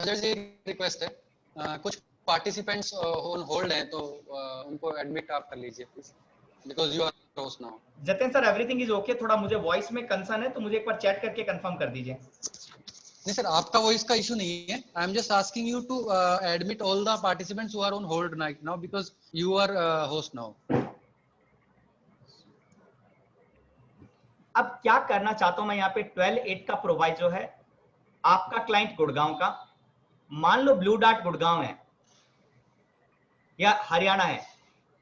जज ये रिक्वेस्ट है, कुछ पार्टिसिपेंट्स ऑन होल्ड हैं तो उनको एडमिट आप कर लीजिए please, because you are host now. Jatin sir everything is okay, थोड़ा मुझे वॉइस में कंसर्न है तो मुझे एक बार चैट करके कंफर्म कर दीजिए। नहीं सर, आपका वॉइस का इशू नहीं है, I am just asking you to admit all the participants who are on hold right now because you are host now. अब क्या करना चाहता हूं मैं यहाँ पे 12/8 का प्रोवाइजो है, आपका क्लाइंट गुड़गांव का, मान लो ब्लू डार्ट गुड़गांव है या हरियाणा है,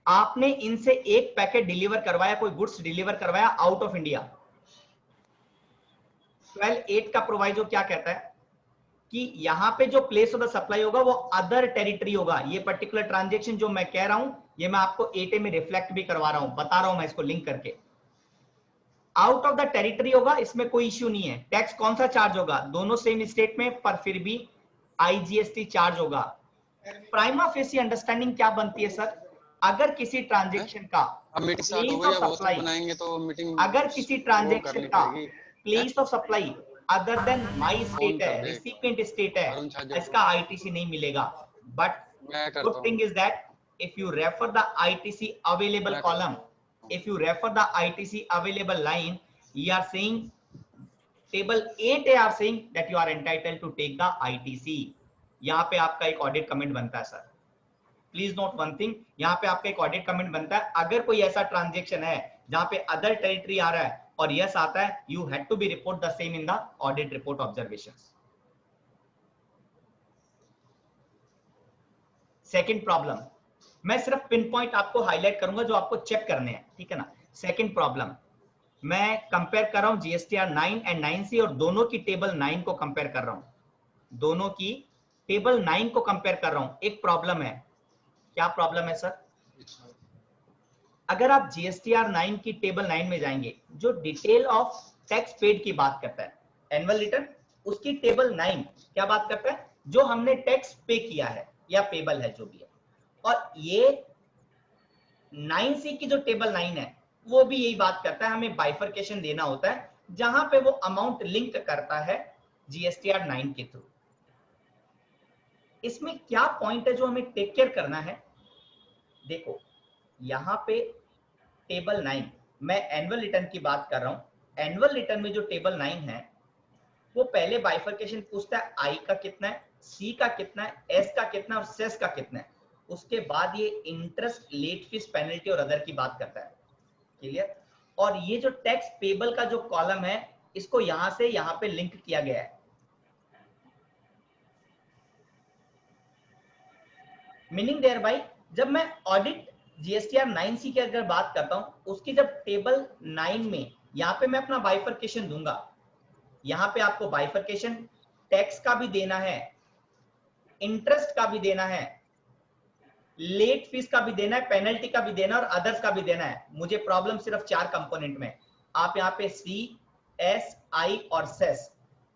आपने इनसे एक पैकेट डिलीवर करवाया, कोई गुड्स डिलीवर करवाया आउट ऑफ इंडिया। 12/8 का प्रोवाइजो क्या कहता है कि यहां पे जो प्लेस ऑफ द सप्लाई होगा वो अदर टेरिटरी होगा। ये पर्टिकुलर ट्रांजेक्शन जो मैं कह रहा हूं ये मैं आपको 8A में रिफ्लेक्ट भी करवा रहा हूं, बता रहा हूं मैं इसको लिंक करके। आउट ऑफ द टेरिटरी होगा, इसमें कोई इश्यू नहीं है। टैक्स कौन सा चार्ज होगा, दोनों सेम स्टेट में, पर फिर भी IGST चार्ज होगा। प्राइमा फेसी अंडरस्टैंडिंग क्या बनती है सर, अगर किसी ट्रांजेक्शन का प्लेस ऑफ सप्लाई, अगर किसी ट्रांजेक्शन का place of supply other than my state है, रिसिपिएंट स्टेट है, इसका ITC नहीं मिलेगा। But good thing is that if you refer the ITC available column, if you refer the ITC available line, you are saying table 8 are saying that you are entitled to take the ITC। यहाँ पे आपका एक audit comment बनता है sir, please note one thing, यहाँ पे आपका एक ऑडिट कमेंट बनता है, अगर कोई ऐसा ट्रांजेक्शन है जहां पे अदर टेरिटरी आ रहा है और यस आता है, you had to be report the same in the audit report observations. Second problem, मैं सिर्फ पिन पॉइंट आपको हाईलाइट करूंगा जो आपको चेक करने हैं, ठीक है ना। सेकंड प्रॉब्लम, मैं कंपेयर कर रहा हूं GSTR 9 एंड 9C और दोनों की टेबल 9 को कंपेयर कर रहा हूं, दोनों की टेबल 9 को कंपेयर कर रहा हूं। एक प्रॉब्लम है, क्या प्रॉब्लम है सर, अगर आप GSTR 9 की टेबल 9 में जाएंगे, जो डिटेल ऑफ टैक्स पेड की बात करता है, एनुअल रिटर्न, उसकी टेबल 9 क्या बात करता है, जो हमने टैक्स पे किया है या पेबल है जो भी है। और ये 9C की जो टेबल 9 है वो भी यही बात करता है, हमें बाइफरकेशन देना होता है जहां पे वो अमाउंट लिंक करता है GSTR 9 के थ्रू। इसमें क्या पॉइंट है जो हमें टेक केयर करना है, देखो यहां पे टेबल 9, मैं एनुअल रिटर्न की बात कर रहा हूं, एनुअल रिटर्न में जो टेबल 9 है वो पहले बाइफरकेशन पूछता है आई का कितना है, सी का कितना है, एस का कितना है और सेस का कितना है, उसके बाद ये इंटरेस्ट, लेट फीस, पेनल्टी और अदर की बात करता है। क्लियर। और ये जो टैक्स पेबल का जो कॉलम है इसको यहां से यहां पे लिंक किया गया है। मीनिंग देयर बाय, जब मैं ऑडिट GSTR 9C की अगर बात करता हूं, उसकी जब टेबल 9 में यहां पे मैं अपना बाइफरकेशन दूंगा, यहां पे आपको बाइफरकेशन टैक्स का भी देना है, इंटरेस्ट का भी देना है, लेट फीस का भी देना है, पेनल्टी का भी देना है और अदर्स का भी देना है। मुझे प्रॉब्लम सिर्फ 4 कंपोनेंट में, आप यहाँ पे सी, एस, आई और सेस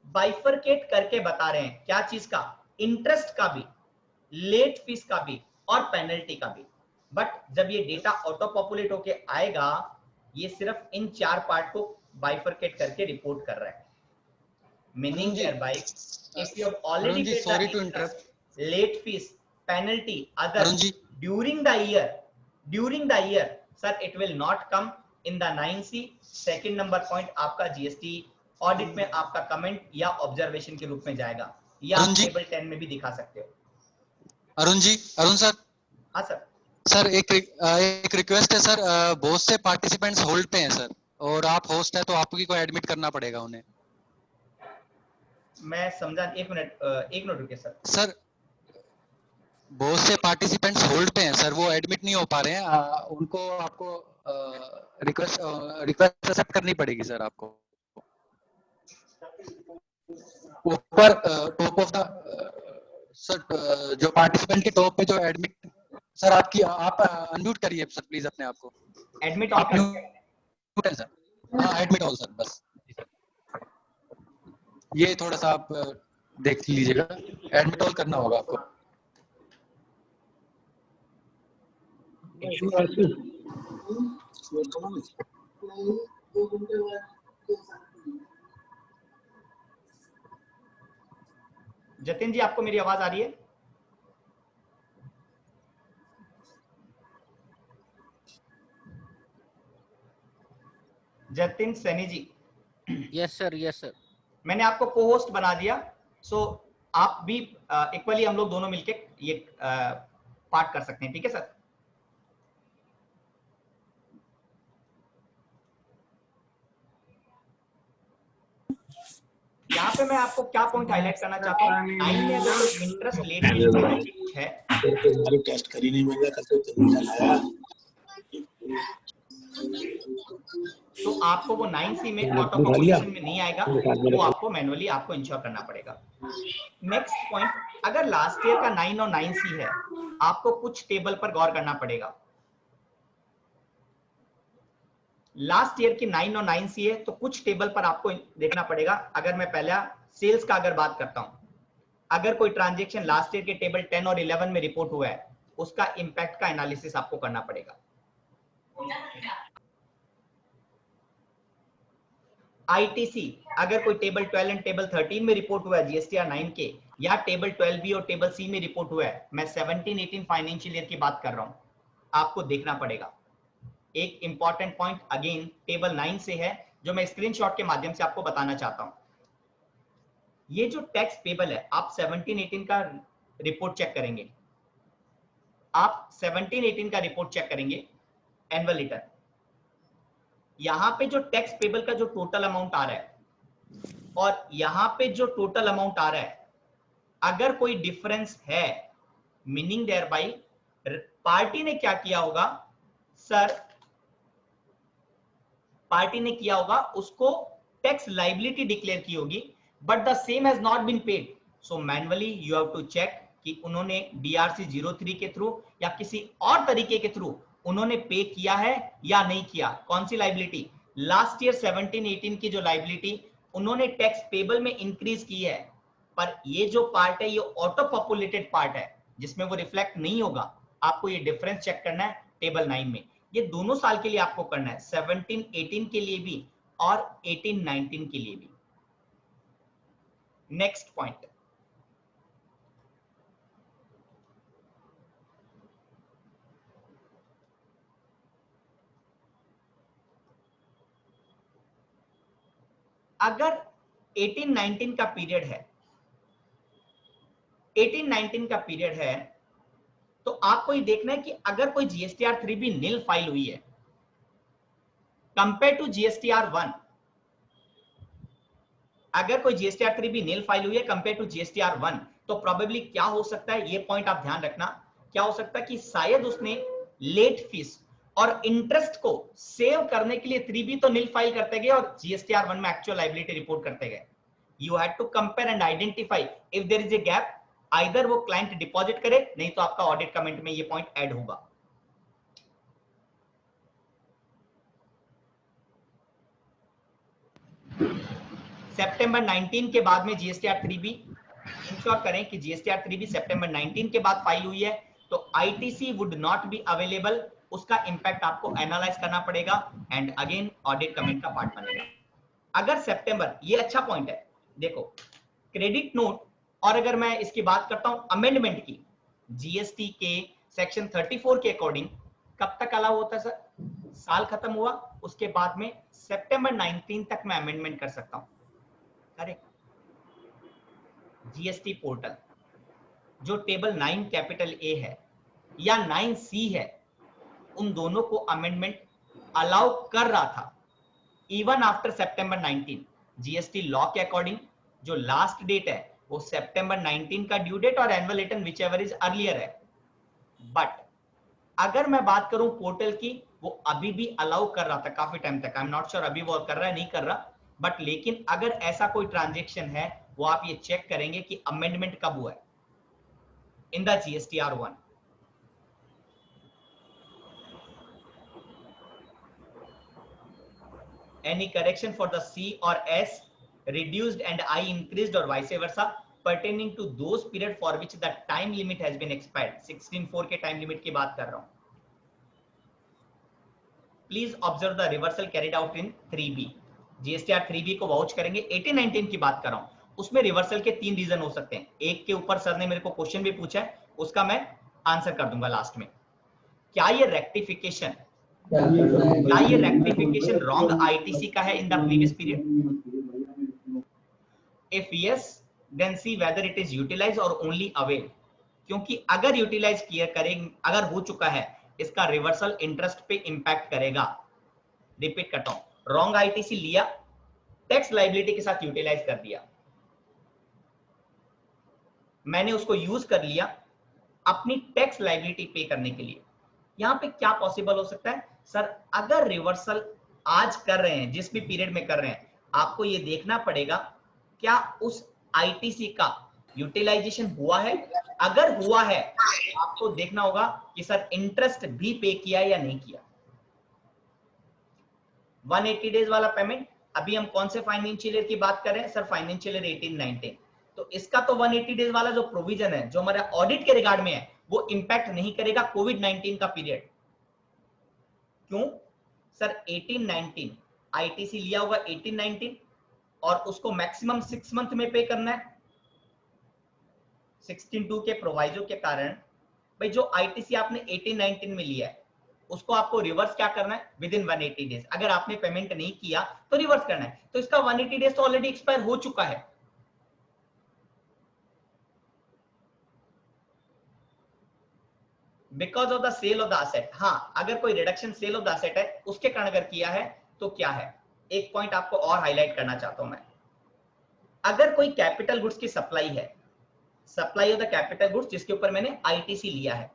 बाइफरकेट करके बता रहे हैं, क्या चीज का, इंटरेस्ट का भी, लेट फीस का भी और पेनल्टी का भी। बट जब ये डेटा ऑटो पॉपुलेट होके आएगा, ये सिर्फ इन 4 पार्ट को बाइफरकेट करके रिपोर्ट कर रहा है। Meaning thereby if you have already paid the interest, late fees, penalty, others during the year, sir, it will not come in the 9C। second number point आपका GST ऑडिट में आपका comment या observation के रूप में जाएगा, या आप टेबल 10 में भी दिखा सकते हो। अरुण सर। हाँ सर। सर एक रिक्वेस्ट है सर, बहुत से पार्टिसिपेंट्स होल्ड पे हैं सर, और आप होस्ट है तो आपको को एडमिट करना पड़ेगा उन्हें। मैं समझा, एक मिनट रुकिए सर। सर बहुत से पार्टिसिपेंट्स होल्ड पे हैं सर, वो एडमिट नहीं हो पा रहे हैं, उनको आपको रिक्वेस्ट एक्सेप्ट करनी पड़ेगी सर। आपको ऊपर टॉप ऑफ द सर, जो पार्टिसिपेंट के टॉप पे जो एडमिट, सर आपकी आप अनम्यूट करिए सर प्लीज अपने आप को। एडमिट ऑल कर सर, हाँ एडमिट ऑल सर, बस ये थोड़ा सा आप देख लीजिएगा, एडमिट ऑल करना होगा आपको। जतिन जी आपको मेरी आवाज आ रही है? Jatin Saini ji. Yes sir, yes sir. मैंने आपको को होस्ट बना दिया, सो आप भी इक्वली हम लोग दोनों मिलके ये पार्ट कर सकते हैं, ठीक है सर? यहाँ पे मैं आपको क्या पॉइंट हाईलाइट करना चाहता हूँ, 9 में अगर कोई इंटरेस्ट लेट फीस पेनल्टी कुछ है टेस्ट कर ही नहीं मिल रहा, तो आपको वो 9C में ऑटो पॉपुलेशन में नहीं आएगा, वो आपको मैनुअली आपको इंश्योर करना पड़ेगा। नेक्स्ट पॉइंट, अगर लास्ट ईयर का 9 और 9C है, आपको कुछ टेबल पर गौर करना पड़ेगा। लास्ट ईयर की 9 और 9C है तो कुछ टेबल पर आपको देखना पड़ेगा। अगर मैं पहला सेल्स का अगर बात करता हूं, अगर कोई ट्रांजैक्शन लास्ट ईयर के टेबल 10 और 11 में रिपोर्ट हुआ है, उसका इंपैक्ट का एनालिसिस आपको करना पड़ेगा। आईटीसी, अगर कोई टेबल 12 एंड टेबल 13 में रिपोर्ट हुआ है जीएसटीआर 9 के, या टेबल 12B और टेबल C में रिपोर्ट हुआ है, मैं 17-18 फाइनेंशियल ईयर की बात कर रहा हूं, आपको देखना पड़ेगा। एक इंपॉर्टेंट पॉइंट अगेन टेबल 9 से है, जो मैं स्क्रीनशॉट के माध्यम से आपको बताना चाहता हूं। ये जो टैक्स पेबल है, आप 17-18 का रिपोर्ट चेक करेंगे, आप 17-18 का रिपोर्ट चेक करेंगे, एनुअल रिटर्न, यहां पे जो टैक्स पेबल का जो टोटल अमाउंट आ रहा है और यहां पे जो टोटल अमाउंट आ रहा है, अगर कोई डिफरेंस है, मीनिंग देयर बाय पार्टी ने क्या किया होगा सर, पार्टी ने किया होगा उसको टैक्स लायबिलिटी डिक्लेयर की होगी, but the same has not been paid, so manually you have to check कि उन्होंने डीआरसी 03 के थ्रू या किसी और तरीके के थ्रू उन्होंने पे किया है या नहीं किया। कौन सी लायबिलिटी? लास्ट ईयर 17-18 की जो लायबिलिटी उन्होंने टैक्स पेबल में इंक्रीज की है, पर ये जो पार्ट है ये ऑटो पॉपुलेटेड पार्ट है, जिसमें वो रिफ्लेक्ट नहीं होगा। आपको ये डिफरेंस चेक करना है टेबल 9 में। ये दोनों साल के लिए आपको करना है, 17-18 के लिए भी और 18-19 के लिए भी। नेक्स्ट पॉइंट, अगर 18-19 का पीरियड है, 18-19 का पीरियड है, तो आपको ये देखना है कि अगर कोई जीएसटीआर 3 भी नील फाइल हुई है कंपेयर टू जीएसटीआर 1, अगर कोई जीएसटीआर 3 भी नील फाइल हुई है कंपेयर टू जीएसटीआर 1, तो प्रोबेबली क्या हो सकता है, ये पॉइंट आप ध्यान रखना, क्या हो सकता है कि शायद उसने लेट फीस और इंटरेस्ट को सेव करने के लिए 3B तो नील फाइल करते गए और जीएसटीआर 1 में एक्चुअल लायबिलिटी रिपोर्ट करते गए। You have to compare and identify if there is a gap, either वो क्लाइंट डिपॉजिट करे, नहीं तो आपका ऑडिट कमेंट में ये पॉइंट ऐड होगा। सितंबर 19 के बाद में जीएसटीआर 3B इंश्योर करें कि जीएसटीआर 3B सितंबर 19 के बाद फाइल हुई है, तो ITC would not be available, उसका इंपैक्ट आपको एनालाइज करना पड़ेगा एंड अगेन ऑडिट कमेंट का पार्ट बनेगा। अगर सितंबर, ये अच्छा पॉइंट है, देखो क्रेडिट नोट, और अगर मैं इसकी बात करता हूं अमेंडमेंट की, जीएसटी के सेक्शन 34 के अकॉर्डिंग कब तक अलाउ होता है सर? साल खत्म हुआ उसके बाद में सितंबर 19 तक मैं अमेंडमेंट कर सकता हूं, करेक्ट? जीएसटी पोर्टल जो टेबल 9 कैपिटल ए है या 9C है, उन दोनों को अमेंडमेंट अलाउ कर रहा था even after September 19। GST law के अकॉर्डिंग जो लास्ट डेट है वो सितंबर 19 का ड्यू डेट और annual return which ever is earlier है। बट अगर मैं बात करूं पोर्टल की, वो अभी भी अलाउ कर रहा था काफी टाइम तक, आई एम नॉट श्योर अभी वो कर रहा है नहीं कर रहा, बट लेकिन अगर ऐसा कोई ट्रांजेक्शन है, वो आप ये चेक करेंगे कि अमेंडमेंट कब हुआ है in the GSTR 1। Any correction for the C or S reduced and I increased or vice versa pertaining to those period for which the time limit has been expired। 16(4) के time limit की बात कर रहा हूं। Please observe the reversal carried out in 3B। GSTR 3B को vouch करेंगे, 18-19 की बात कर रहा हूं, उसमें रिवर्सल के 3 रीजन हो सकते हैं। एक के ऊपर सर ने मेरे को क्वेश्चन भी पूछा है, उसका मैं आंसर कर दूंगा लास्ट में। क्या ये रेक्टिफिकेशन रॉन्ग आईटीसी का है in the previous period? If yes, then see whether it is utilise और ओनली अवेल। क्योंकि अगर यूटिलाइज किया करेंगे, अगर हो चुका है, इसका रिवर्सल इंटरेस्ट पे इंपैक्ट करेगा। रिपीट करता हूं, रॉन्ग आईटीसी लिया, टैक्स लायबिलिटी के साथ यूटिलाइज कर दिया, मैंने उसको यूज कर लिया अपनी टैक्स लायबिलिटी पे करने के लिए। यहां पे क्या पॉसिबल हो सकता है सर? अगर रिवर्सल आज कर रहे हैं, जिस भी पीरियड में कर रहे हैं, आपको ये देखना पड़ेगा क्या उस आईटीसी का यूटिलाइजेशन हुआ है। अगर हुआ है, आपको देखना होगा कि सर इंटरेस्ट भी पे किया या नहीं किया। 180 डेज वाला पेमेंट, अभी हम कौन से फाइनेंशियल ईयर की बात कर रहे हैं सर? Financial year 18-19। तो इसका तो 180 डेज वाला जो प्रोविजन है, जो हमारा ऑडिट के रिगार्ड में है, वो इंपैक्ट नहीं करेगा कोविड-19 का पीरियड। क्यों सर? 18-19 आईटीसी लिया होगा 18-19 और उसको मैक्सिमम 6 मंथ में पे करना है। 16(2) के प्रोवाइजो के कारण भाई जो आईटीसी आपने 18-19 में लिया है, उसको आपको रिवर्स क्या करना है? With in 180 days. अगर आपने पेमेंट नहीं किया तो रिवर्स करना है। तो इसका 180 डेज तो ऑलरेडी एक्सपायर हो चुका है। Because of the sale of the asset. हाँ, अगर कोई reduction sale of the asset है, उसके कारण अगर किया है तो क्या है? एक पॉइंट आपको और हाईलाइट करना चाहता हूं मैं। अगर कोई कैपिटल गुड्स की सप्लाई है, supply of the capital goods, जिसके ऊपर मैंने आईटीसी लिया है,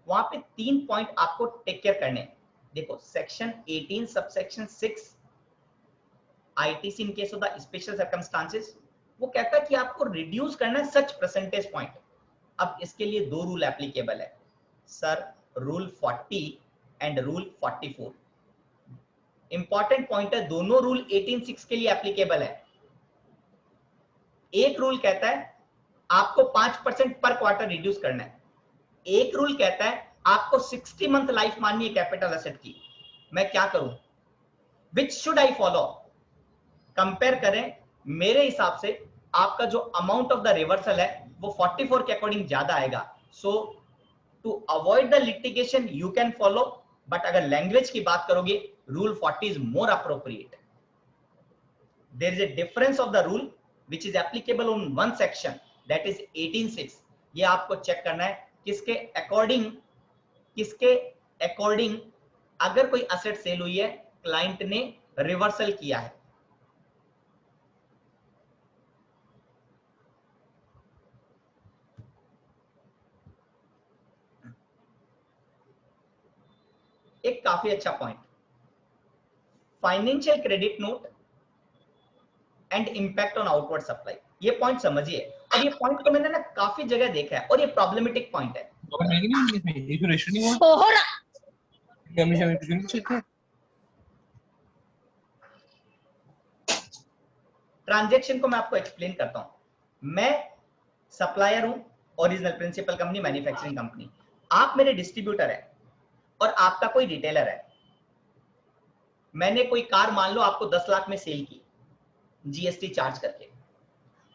वहां पे 3 पॉइंट आपको टेक केयर करने हैं। देखो, section 18 subsection 6 ITC in case of the special circumstances, वो कहता है कि आपको रिड्यूस करना है सच परसेंटेज पॉइंट। अब इसके लिए 2 रूल एप्लीकेबल है sir, rule 40 and rule 44। Important point है, दोनों रूल 18(6) के लिए एप्लीकेबल है। एक रूल कहता है आपको 5% पर क्वार्टर रिड्यूस करना है, एक रूल कहता है आपको 60 मंथ लाइफ माननी है कैपिटल एसेट की। मैं क्या करूं? Which should I follow? Compare करें, मेरे हिसाब से आपका जो अमाउंट ऑफ द रिवर्सल है वो 44 के अकॉर्डिंग ज्यादा आएगा। So to avoid the litigation you can follow, but अगर लैंग्वेज की बात करोगे, rule 40 is more appropriate. There is a difference of the rule which is applicable on one section, that is 18(6). ये आपको चेक करना है किसके अकॉर्डिंग अगर कोई असेट सेल हुई है, क्लाइंट ने रिवर्सल किया है। एक काफी अच्छा point, financial credit note and impact on outward supply. ये पॉइंट समझिए, और ये पॉइंट को मैंने ना काफी जगह देखा है और ये प्रॉब्लमेटिक पॉइंट है। ट्रांजैक्शन को मैं आपको एक्सप्लेन करता हूं। मैं सप्लायर हूं, original principal company, manufacturing company. आप मेरे डिस्ट्रीब्यूटर है और आपका कोई रिटेलर है। मैंने कोई कार मान लो आपको 10 लाख में सेल की जीएसटी चार्ज करके,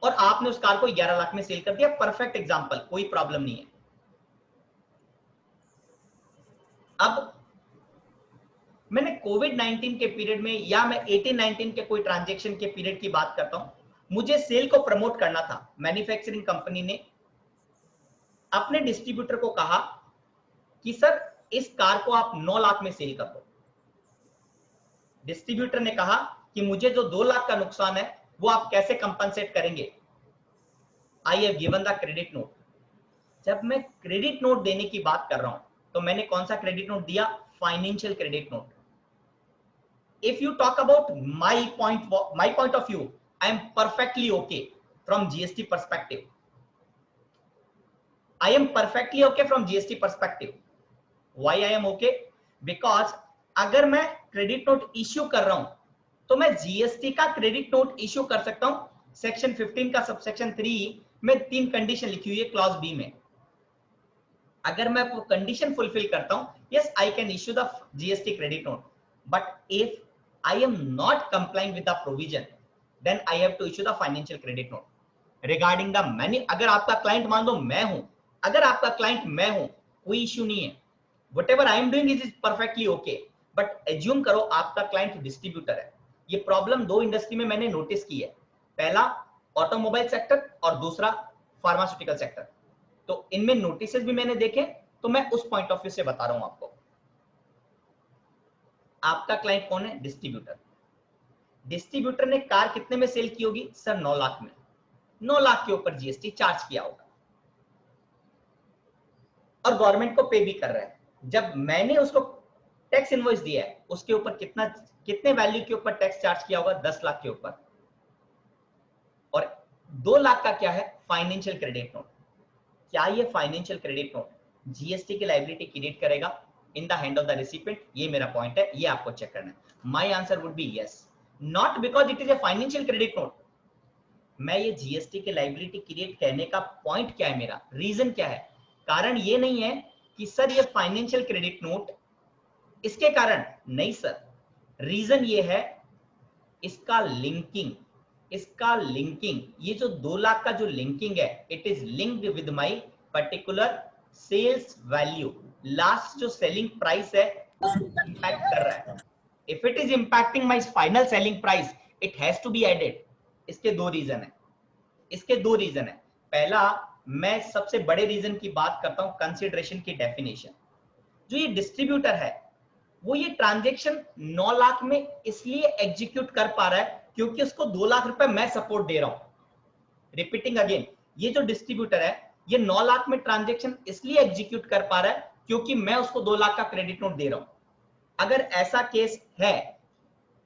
और आपने उस कार को 11 लाख में सेल कर दिया। परफेक्ट एग्जांपल, कोई प्रॉब्लम नहीं है। अब मैंने कोविड-19 के पीरियड में या मैं 18-19 के कोई ट्रांजैक्शन के पीरियड की बात करता हूं, मुझे सेल को प्रमोट करना था। मैन्युफैक्चरिंग कंपनी ने अपने डिस्ट्रीब्यूटर को कहा कि सर इस कार को आप 9 लाख में सेल कर दो। डिस्ट्रीब्यूटर ने कहा कि मुझे जो 2 लाख का नुकसान है वो आप कैसे कंपनसेट करेंगे? I have given the credit note. जब मैं क्रेडिट नोट देने की बात कर रहा हूं, तो मैंने कौन सा क्रेडिट नोट दिया? Financial credit note. If you talk about my point of view, I am perfectly okay from GST perspective. I am perfectly okay from GST perspective. Why I am okay? Because अगर मैं credit note issue कर रहा हूं, तो मैं GST का credit note issue कर सकता हूं। सेक्शन 15 का सबसेक्शन 3 में 3 कंडीशन लिखी हुई है क्लॉज बी में। अगर मैं वो कंडीशन फुलफिल करता हूं, yes, I can issue the GST credit note. But if I am not complying with the provision, then I have to issue the financial credit note. Regarding the menu. अगर आपका client मान लो मैं हूं, अगर आपका client मैं हूं, कोई इश्यू नहीं है, whatever I am doing is perfectly okay, but assume करो आपका क्लाइंट डिस्ट्रीब्यूटर है। ये प्रॉब्लम दो इंडस्ट्री में मैंने नोटिस की है, पहला ऑटोमोबाइल सेक्टर और दूसरा फार्मास्यूटिकल सेक्टर। तो इनमें नोटिस भी मैंने देखे, तो मैं उस पॉइंट ऑफ व्यू से बता रहा हूं आपको। आपका क्लाइंट कौन है? डिस्ट्रीब्यूटर। डिस्ट्रीब्यूटर ने कार कितने में सेल की होगी? सर 9 लाख में। 9 लाख के ऊपर जीएसटी चार्ज किया होगा और गवर्नमेंट को पे भी कर रहा है। जब मैंने उसको टैक्स इनवॉइस दिया है, उसके ऊपर कितने वैल्यू के ऊपर टैक्स चार्ज किया होगा? 10 लाख के ऊपर। और 2 लाख का क्या है? Financial credit note. क्या ये फाइनेंशियल क्रेडिट नोट जीएसटी की लायबिलिटी क्रिएट करेगा in the hand of the recipient? ये मेरा पॉइंट है, ये आपको चेक करना है। My answer would be yes, not because it is a financial credit note. मैं ये जीएसटी की लायबिलिटी क्रिएट करने का पॉइंट क्या है, मेरा रीजन क्या है? कारण ये नहीं है कि सर ये फाइनेंशियल क्रेडिट नोट इसके कारण नहीं सर, रीजन ये है इसका लिंकिंग। ये जो 2 लाख का जो लिंकिंग है, it is linked with my particular sales value. Last जो सेलिंग प्राइस है इम्पैक्ट कर रहा है। If it is impacting my final selling price, it has to be added. इसके दो रीजन है। पहला, मैं सबसे बड़े रीजन की बात करता हूं, कंसीडरेशन की डेफिनेशन। जो ये डिस्ट्रीब्यूटर है वो ये ट्रांजैक्शन 9 लाख में इसलिए एग्जीक्यूट कर पा रहा है क्योंकि उसको 2 लाख रुपए मैं सपोर्ट दे रहा हूं। रिपीटिंग अगेन, ये जो डिस्ट्रीब्यूटर है ये 9 लाख में ट्रांजैक्शन इसलिए एग्जीक्यूट कर पा रहा है क्योंकि मैं उसको 2 लाख का क्रेडिट नोट दे रहा हूं। अगर ऐसा केस है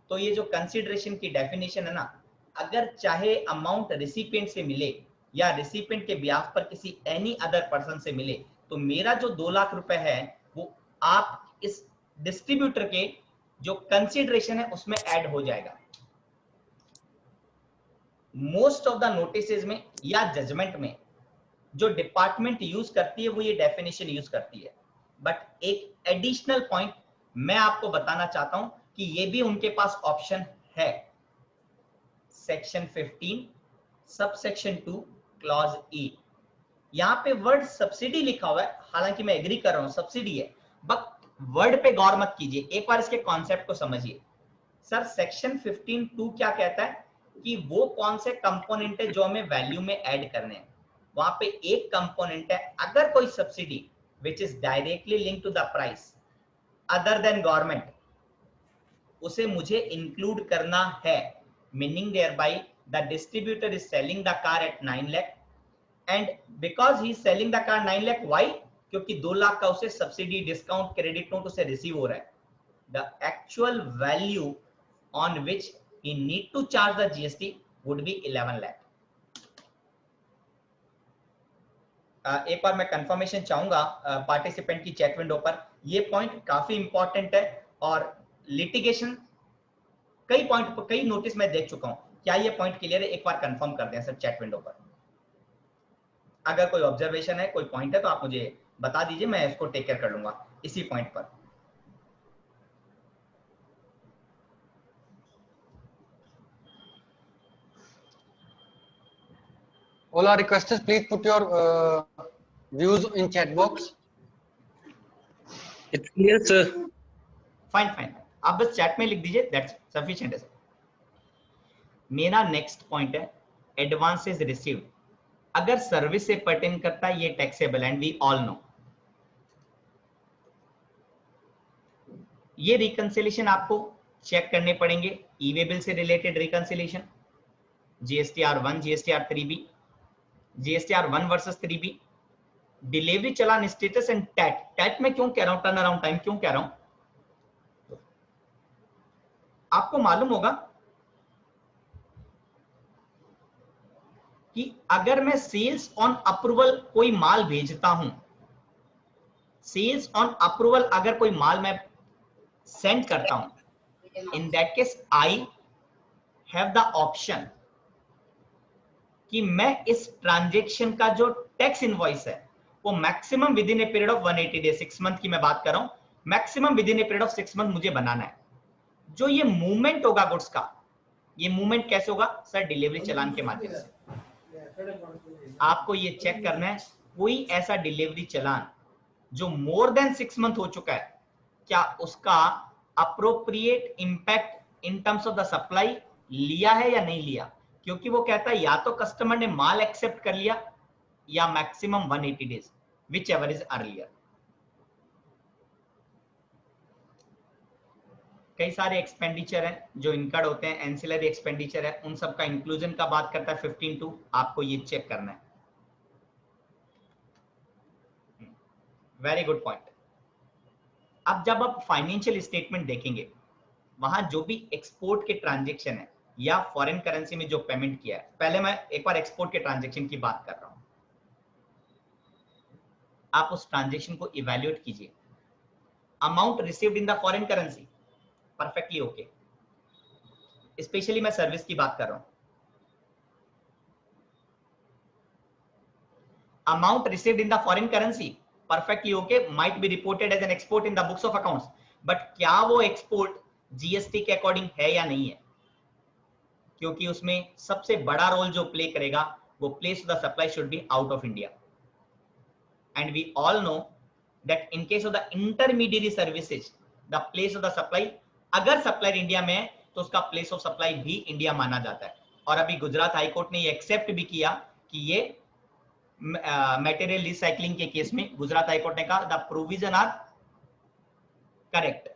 तो ये जो कंसीडरेशन की डेफिनेशन है ना, अगर चाहे अमाउंट रिसिपिएंट से मिले या रिसिपिएंट के ब्याज पर किसी एनी अदर पर्सन से मिले, तो मेरा जो 2 लाख रुपए है वो आप इस डिस्ट्रीब्यूटर के जो कंसीडरेशन है उसमें ऐड हो जाएगा। मोस्ट ऑफ द नोटिसेस में या जजमेंट में जो डिपार्टमेंट यूज करती है वो ये डेफिनेशन यूज करती है। बट एक एडिशनल पॉइंट मैं आपको बताना चाहता हूं कि ये भी उनके पास ऑप्शन है। सेक्शन 15 सब सेक्शन 2 क्लॉज ई, यहां पे वर्ड सब्सिडी लिखा हुआ है, हालांकि मैं एग्री कर रहा हूं सब्सिडी है, बट वर्ड पे गौर मत कीजिए, एक बार इसके कॉन्सेप्ट को समझिए। सर सेक्शन 15(2) क्या कहता है कि वो कौन से कंपोनेंट है जो हमें वैल्यू में ऐड करने हैं। वहां पे एक कंपोनेंट है, अगर कोई subsidy which is directly link to the price other than government, उसे मुझे इंक्लूड करना है। Meaning thereby the distributor is selling the car at 9 lakh and because he is selling the car 9 lakh, why? क्योंकि 2 लाख का उसे सब्सिडी, डिस्काउंट, क्रेडिट नोट उसे receive हो रहा है। The actual value on which he need to charge the GST would be 11 lakh। एक बार मैं confirmation चाहूंगा पार्टिसिपेंट की चैट विंडो पर। ये पॉइंट काफी इंपॉर्टेंट है और लिटिगेशन कई नोटिस में देख चुका हूं। क्या ये पॉइंट क्लियर है? एक बार कंफर्म कर दें सर चैट विंडो पर। अगर कोई ऑब्जर्वेशन है, कोई पॉइंट है तो आप मुझे बता दीजिए, मैं इसको टेक केयर कर लूंगा इसी पॉइंट पर। All our requesters, please put your views in chat box. It's clear, sir. Fine, आप बस चैट में लिख दीजिए, दैट्स सफिशिएंट है सर। मेरा नेक्स्ट पॉइंट है एडवांसेस रिसीव्ड। अगर सर्विस से पर्टेन करता है ये taxable and we all know. ये रिकंसिलिएशन आपको चेक करने पड़ेंगे, ई वे बिल से related reconciliation, GSTR 1, GSTR 3B, GSTR 1 versus 3B, delivery challan status and TAT में क्यों कह रहा हूं, टर्न अराउंड टाइम क्यों कह रहा हूं? आपको मालूम होगा कि अगर मैं सेल्स ऑन अप्रूवल कोई माल भेजता हूं, सेल्स ऑन अप्रूवल अगर कोई माल मैं सेंड करता हूं, in that case I have the option कि मैं इस ट्रांजैक्शन का जो टैक्स इनवॉइस है वो maximum with in a period of 180 days, 6 month की मैं बात कर रहा हूं, maximum with in a period of 6 month मुझे बनाना है। जो ये मूवमेंट होगा गुड्स का, ये मूवमेंट कैसे होगा सर? डिलीवरी चलान के माध्यम से। आपको ये चेक करना है कोई ऐसा डिलीवरी चलान जो मोर देन 6 मंथ हो चुका है, क्या उसका appropriate impact in terms of the supply लिया है या नहीं लिया। क्योंकि वो कहता है या तो कस्टमर ने माल एक्सेप्ट कर लिया या maximum 180 days, which ever is earlier. कई सारे एक्सपेंडिचर हैं जो इनकर्ड होते हैं, एंसिलरी एक्सपेंडिचर है, उन सब का इंक्लूजन का बात करता है 15(2), आपको ये चेक करना है। Very good point. अब जब आप फाइनेंशियल स्टेटमेंट देखेंगे, वहां जो भी एक्सपोर्ट के ट्रांजेक्शन है या फॉरेन करेंसी में जो पेमेंट किया है, पहले मैं एक बार एक्सपोर्ट के ट्रांजेक्शन की बात कर रहा हूं, आप उस ट्रांजेक्शन को इवैल्यूएट कीजिए। Amount received in the foreign currency, perfectly okay. Specially मैं सर्विस की बात कर रहा हूं। Amount received in the foreign currency, perfectly okay, might be reported as an export in the books of accounts, but क्या वो export GST के according है या नहीं है। क्योंकि उसमें सबसे बड़ा रोल जो प्ले करेगा वो place of the supply should be out of India, and we all know that in case of the intermediate services the place of the supply, अगर सप्लायर इंडिया में है तो उसका प्लेस ऑफ सप्लाई भी India माना जाता है। और अभी गुजरात हाईकोर्ट ने ये एक्सेप्ट भी किया कि ये मटेरियल रिसाइकलिंग के केस में गुजरात हाईकोर्ट ने कहा the provision are correct,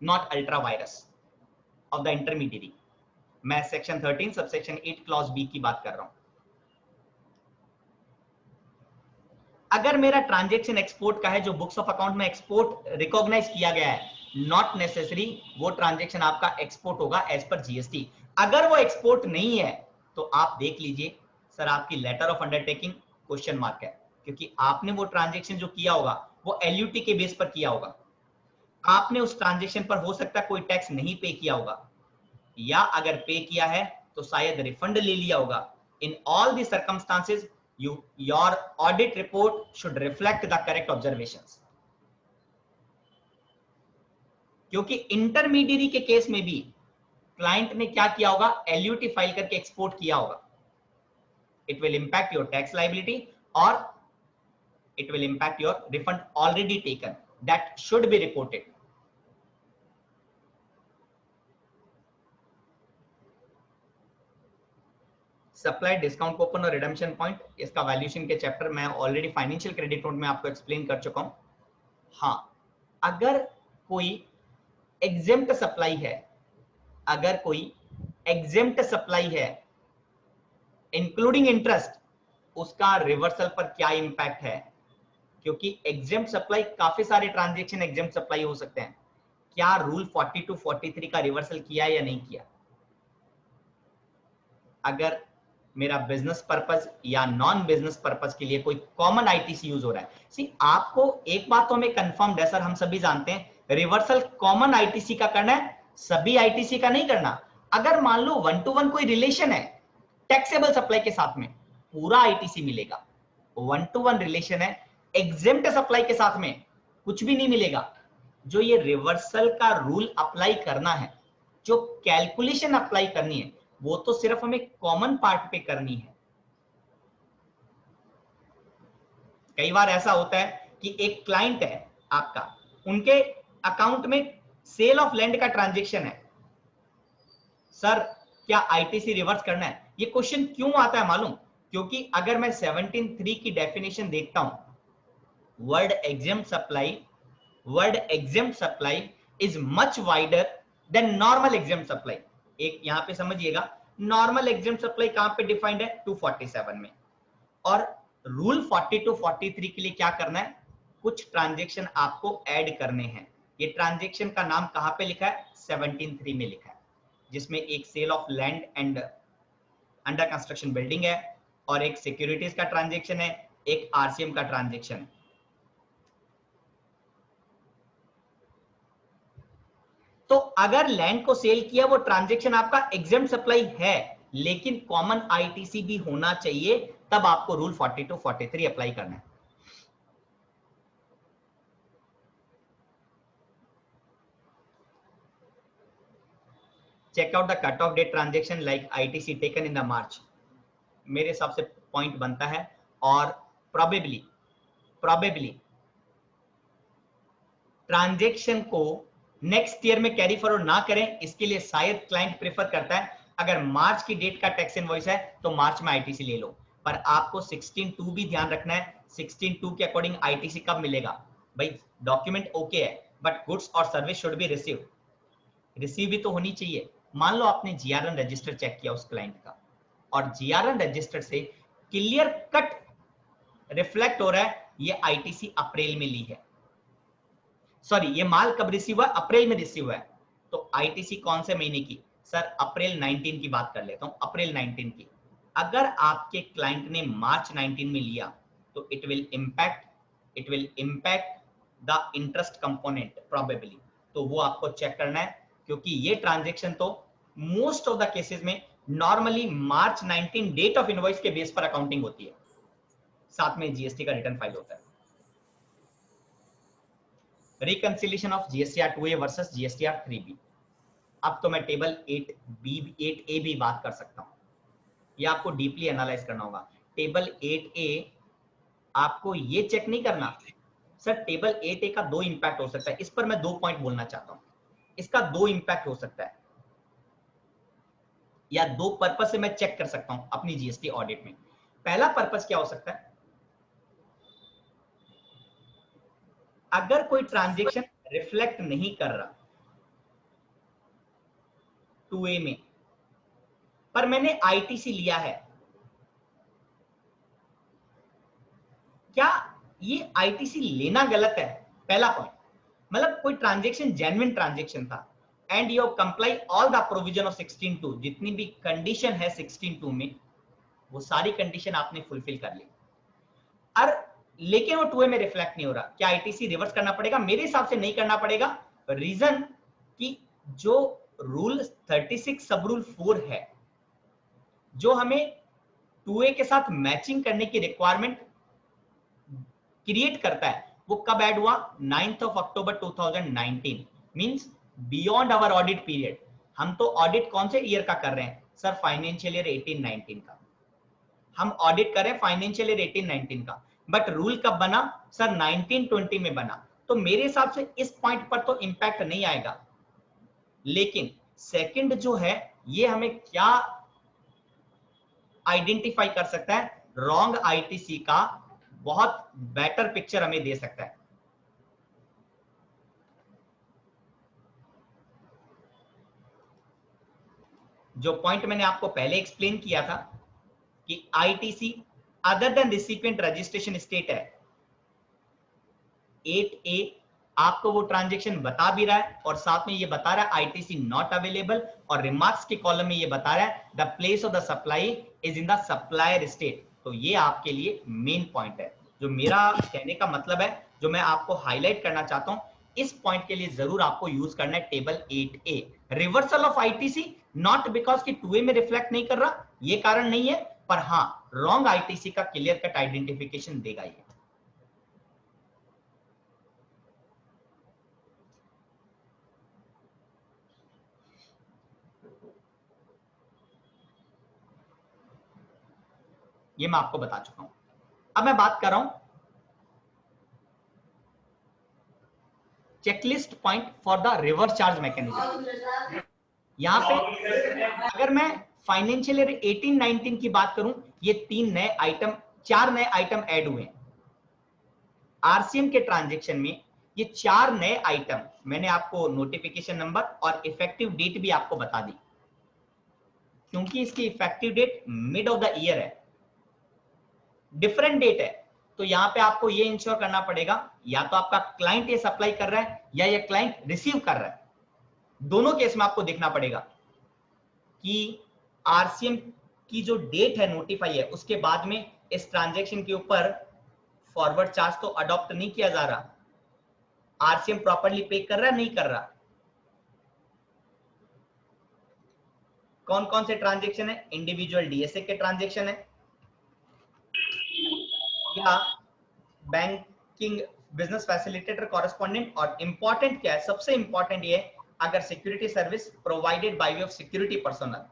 not ultra vires of the intermediate. मैं सेक्शन 13 सबसेक्शन 8 क्लॉज बी की बात कर रहा हूं। अगर मेरा ट्रांजैक्शन एक्सपोर्ट का है जो बुक्स ऑफ अकाउंट में एक्सपोर्ट रिकॉग्नाइज किया गया है, नॉट नेसेसरी वो ट्रांजैक्शन आपका एक्सपोर्ट होगा एज पर जीएसटी। अगर वो एक्सपोर्ट नहीं है तो आप देख लीजिए सर आपकी letter of undertaking question mark है, क्योंकि आपने वो ट्रांजैक्शन जो किया होगा वो एलयूटी के बेस पर किया होगा। आपने उस ट्रांजैक्शन पर हो सकता है कोई टैक्स नहीं पे किया होगा, या अगर पे किया है तो शायद रिफंड ले लिया होगा। In all the circumstances your audit report should reflect the correct observations. क्योंकि इंटरमीडिएट के केस में भी क्लाइंट ने क्या किया होगा, एलयूटी फाइल करके एक्सपोर्ट किया होगा। It will impact your tax liability or it will impact your refund already taken. That should be reported. Supply discount coupon और रिडेम्पशन पॉइंट, इसका वैल्यूएशन के चैप्टर मैं ऑलरेडी फाइनेंशियल क्रेडिट नोट में आपको explain कर चुका हूं। हाँ, अगर कोई एग्जेम्प्ट सप्लाई है, अगर कोई एग्जेम्प्ट सप्लाई है इंक्लूडिंग इंटरेस्ट, उसका रिवर्सल पर क्या इंपैक्ट है। क्योंकि एग्जेम्प्ट सप्लाई, काफी सारे ट्रांजैक्शन एग्जेम्प्ट सप्लाई हो सकते हैं। क्या रूल 42 43 का रिवर्सल किया या नहीं किया। अगर मेरा बिजनेस पर्पस या नॉन बिजनेस पर्पस के लिए कोई कॉमन आईटीसी यूज हो रहा है, सी आपको एक बात तो हमें कंफर्म है सर, हम सभी जानते हैं रिवर्सल कॉमन आईटीसी का करना है, सभी आईटीसी का नहीं करना। अगर मान लो 1 to 1 कोई रिलेशन है टैक्सेबल सप्लाई के साथ में, पूरा आईटीसी मिलेगा। 1 to 1 रिलेशन है, एग्जेम्प्ट सप्लाई के साथ में कुछ भी नहीं मिलेगा। जो ये रिवर्सल का रूल अप्लाई करना है, जो कैलकुलेशन अप्लाई करनी है, वो तो सिर्फ हमें कॉमन पार्ट पे करनी है। कई बार ऐसा होता है कि एक क्लाइंट है आपका, उनके अकाउंट में सेल ऑफ लैंड का ट्रांजैक्शन है, सर क्या आईटीसी रिवर्स करना है। ये क्वेश्चन क्यों आता है मालूम, क्योंकि अगर मैं 17(3) की डेफिनेशन देखता हूं, word exempt supply is much wider than normal exempt supply. एक यहां पे समझिएगा, नॉर्मल एग्जेम्प्ट सप्लाई कहां पे डिफाइंड है, 247 में, और रूल 42 43 के लिए क्या करना है, कुछ ट्रांजैक्शन आपको ऐड करने हैं। ये ट्रांजैक्शन का नाम कहां पे लिखा है, 17(3) में लिखा है, जिसमें एक sale of land and under construction building है, और एक सिक्योरिटीज का ट्रांजैक्शन है, एक आरसीएम का ट्रांजैक्शन है। तो अगर लैंड को सेल किया, वो ट्रांजैक्शन आपका एग्जेम्प्ट सप्लाई है, लेकिन कॉमन आईटीसी भी होना चाहिए, तब आपको रूल 42 43 अप्लाई करना है। check out the cut off date transaction like ITC taken in the March। मेरे हिसाब से पॉइंट बनता है और प्रोबेबली ट्रांजैक्शन को नेक्स्ट ईयर में कैरी फॉरवर्ड ना करें, इसके लिए शायद क्लाइंट प्रेफर करता है अगर मार्च की डेट का टैक्स इनवॉइस है तो मार्च में आईटीसी ले लो। पर आपको 16(2) भी ध्यान रखना है, 16(2) के अकॉर्डिंग आईटीसी कब मिलेगा भाई? डॉक्यूमेंट ओके है बट गुड्स और सर्विस शुड बी रिसीव भी तो होनी चाहिए। मान लो आपने जीआरएन रजिस्टर चेक किया उस क्लाइंट का और जीआरएन रजिस्टर से क्लियर कट रिफ्लेक्ट हो रहा है ये आईटीसी अप्रैल में ली है, सॉरी ये माल कब रिसीव हुआ? अप्रैल में रिसीव हुआ है। तो आईटीसी कौन से महीने की? सर अप्रैल 19 की बात कर लेता हूं, अप्रैल 19 की। अगर आपके क्लाइंट ने मार्च 19 में लिया तो it will impact the interest component probably. तो वो आपको चेक करना है क्योंकि ये ट्रांजैक्शन तो मोस्ट ऑफ द केसेस में normally March 19 date of invoice के बेस पर अकाउंटिंग होती है, साथ में जीएसटी का रिटर्न फाइल होता है। Reconciliation of GSTR 2A versus GSTR 3B। अब तो मैं टेबल 8A भी बात कर सकता हूं, ये आपको डीपली एनालाइज करना होगा। टेबल 8A आपको ये चेक नहीं करना सर टेबल 8A का 2 इंपैक्ट हो सकता है, इस पर मैं 2 पॉइंट बोलना चाहता हूं। इसका 2 इंपैक्ट हो सकता है या 2 पर्पस से मैं चेक कर सकता हूं अपनी जीएसटी ऑडिट में। पहला पर्पस क्या हो सकता है? अगर कोई ट्रांजैक्शन रिफ्लेक्ट नहीं कर रहा 2A में पर मैंने आईटीसी लिया है, क्या ये आईटीसी लेना गलत है? पहला पॉइंट, मतलब कोई ट्रांजैक्शन जेन्युइन ट्रांजैक्शन था and you comply all the provision of 16(2), जितनी भी कंडीशन है 16(2) में वो सारी कंडीशन आपने फुलफिल कर ली और लेकिन वो 2A में रिफ्लेक्ट नहीं हो रहा, क्या आईटीसी रिवर्स करना पड़ेगा? मेरे हिसाब से नहीं करना पड़ेगा। रीजन कि जो रूल 36 सब रूल 4 है जो हमें 2A के साथ मैचिंग करने की रिक्वायरमेंट क्रिएट करता है, वो कब ऐड हुआ? 9th of October 2019, means beyond our audit period. हम तो ऑडिट कौन से ईयर का कर रहे हैं सर? फाइनेंशियल ईयर 18-19 का हम ऑडिट कर रहे हैं, फाइनेंशियल ईयर 18-19 का। बट रूल कब बना सर? 19-20 में बना। तो मेरे हिसाब से इस पॉइंट पर तो इंपैक्ट नहीं आएगा, लेकिन सेकंड जो है ये हमें क्या आइडेंटिफाई कर सकता है? रॉन्ग आईटीसी का बहुत बेटर पिक्चर हमें दे सकता है। जो पॉइंट मैंने आपको पहले एक्सप्लेन किया था कि ITC other than recipient registration state है, 8A आपको वो ट्रांजैक्शन बता भी रहा है और साथ में ये बता रहा है आईटीसी नॉट अवेलेबल, और रिमार्क्स के कॉलम में ये बता रहा है the place of the supply is in the supplier state. तो ये आपके लिए मेन पॉइंट है। जो मेरा कहने का मतलब है, जो मैं आपको हाईलाइट करना चाहता हूं, इस पॉइंट के लिए जरूर आपको यूज करना है table 8A। Reversal of ITC not because कि 2A में रिफ्लेक्ट नहीं कर रहा, ये कारण नहीं है, पर हाँ रॉन्ग आईटीसी का क्लियर कट आइडेंटिफिकेशन देगा ये मैं आपको बता चुका हूं। अब मैं बात कर रहा हूं checklist point for the reverse charge mechanism. यहां पे अगर मैं फाइनेंशियल ईयर 18-19 की बात करूं, ये 4 नए आइटम ऐड हुए हैं आरसीएम के ट्रांजैक्शन में। ये 4 नए आइटम मैंने आपको नोटिफिकेशन नंबर और इफेक्टिव डेट भी आपको बता दी, क्योंकि इसकी effective date mid of the year है, डिफरेंट डेट है। तो यहां पे आपको ये इंश्योर करना पड़ेगा या तो आपका क्लाइंट ये सप्लाई कर रहा है या ये क्लाइंट रिसीव कर रहा है। दोनों केस में आपको देखना पड़ेगा कि आरसीएम की जो डेट है नोटिफाई है, उसके बाद में इस ट्रांजैक्शन के ऊपर फॉरवर्ड चार्ज तो अडॉप्ट नहीं किया जा रहा, आरसीएम प्रॉपर्ली पे कर रहा है नहीं कर रहा। कौन कौन से ट्रांजैक्शन है? इंडिविजुअल डीएसए के ट्रांजैक्शन है या बैंकिंग बिजनेस फैसिलिटेटर कॉरेस्पॉन्डेंट, और इंपॉर्टेंट क्या है? सबसे इंपॉर्टेंट ये अगर security service provided by way of security personal,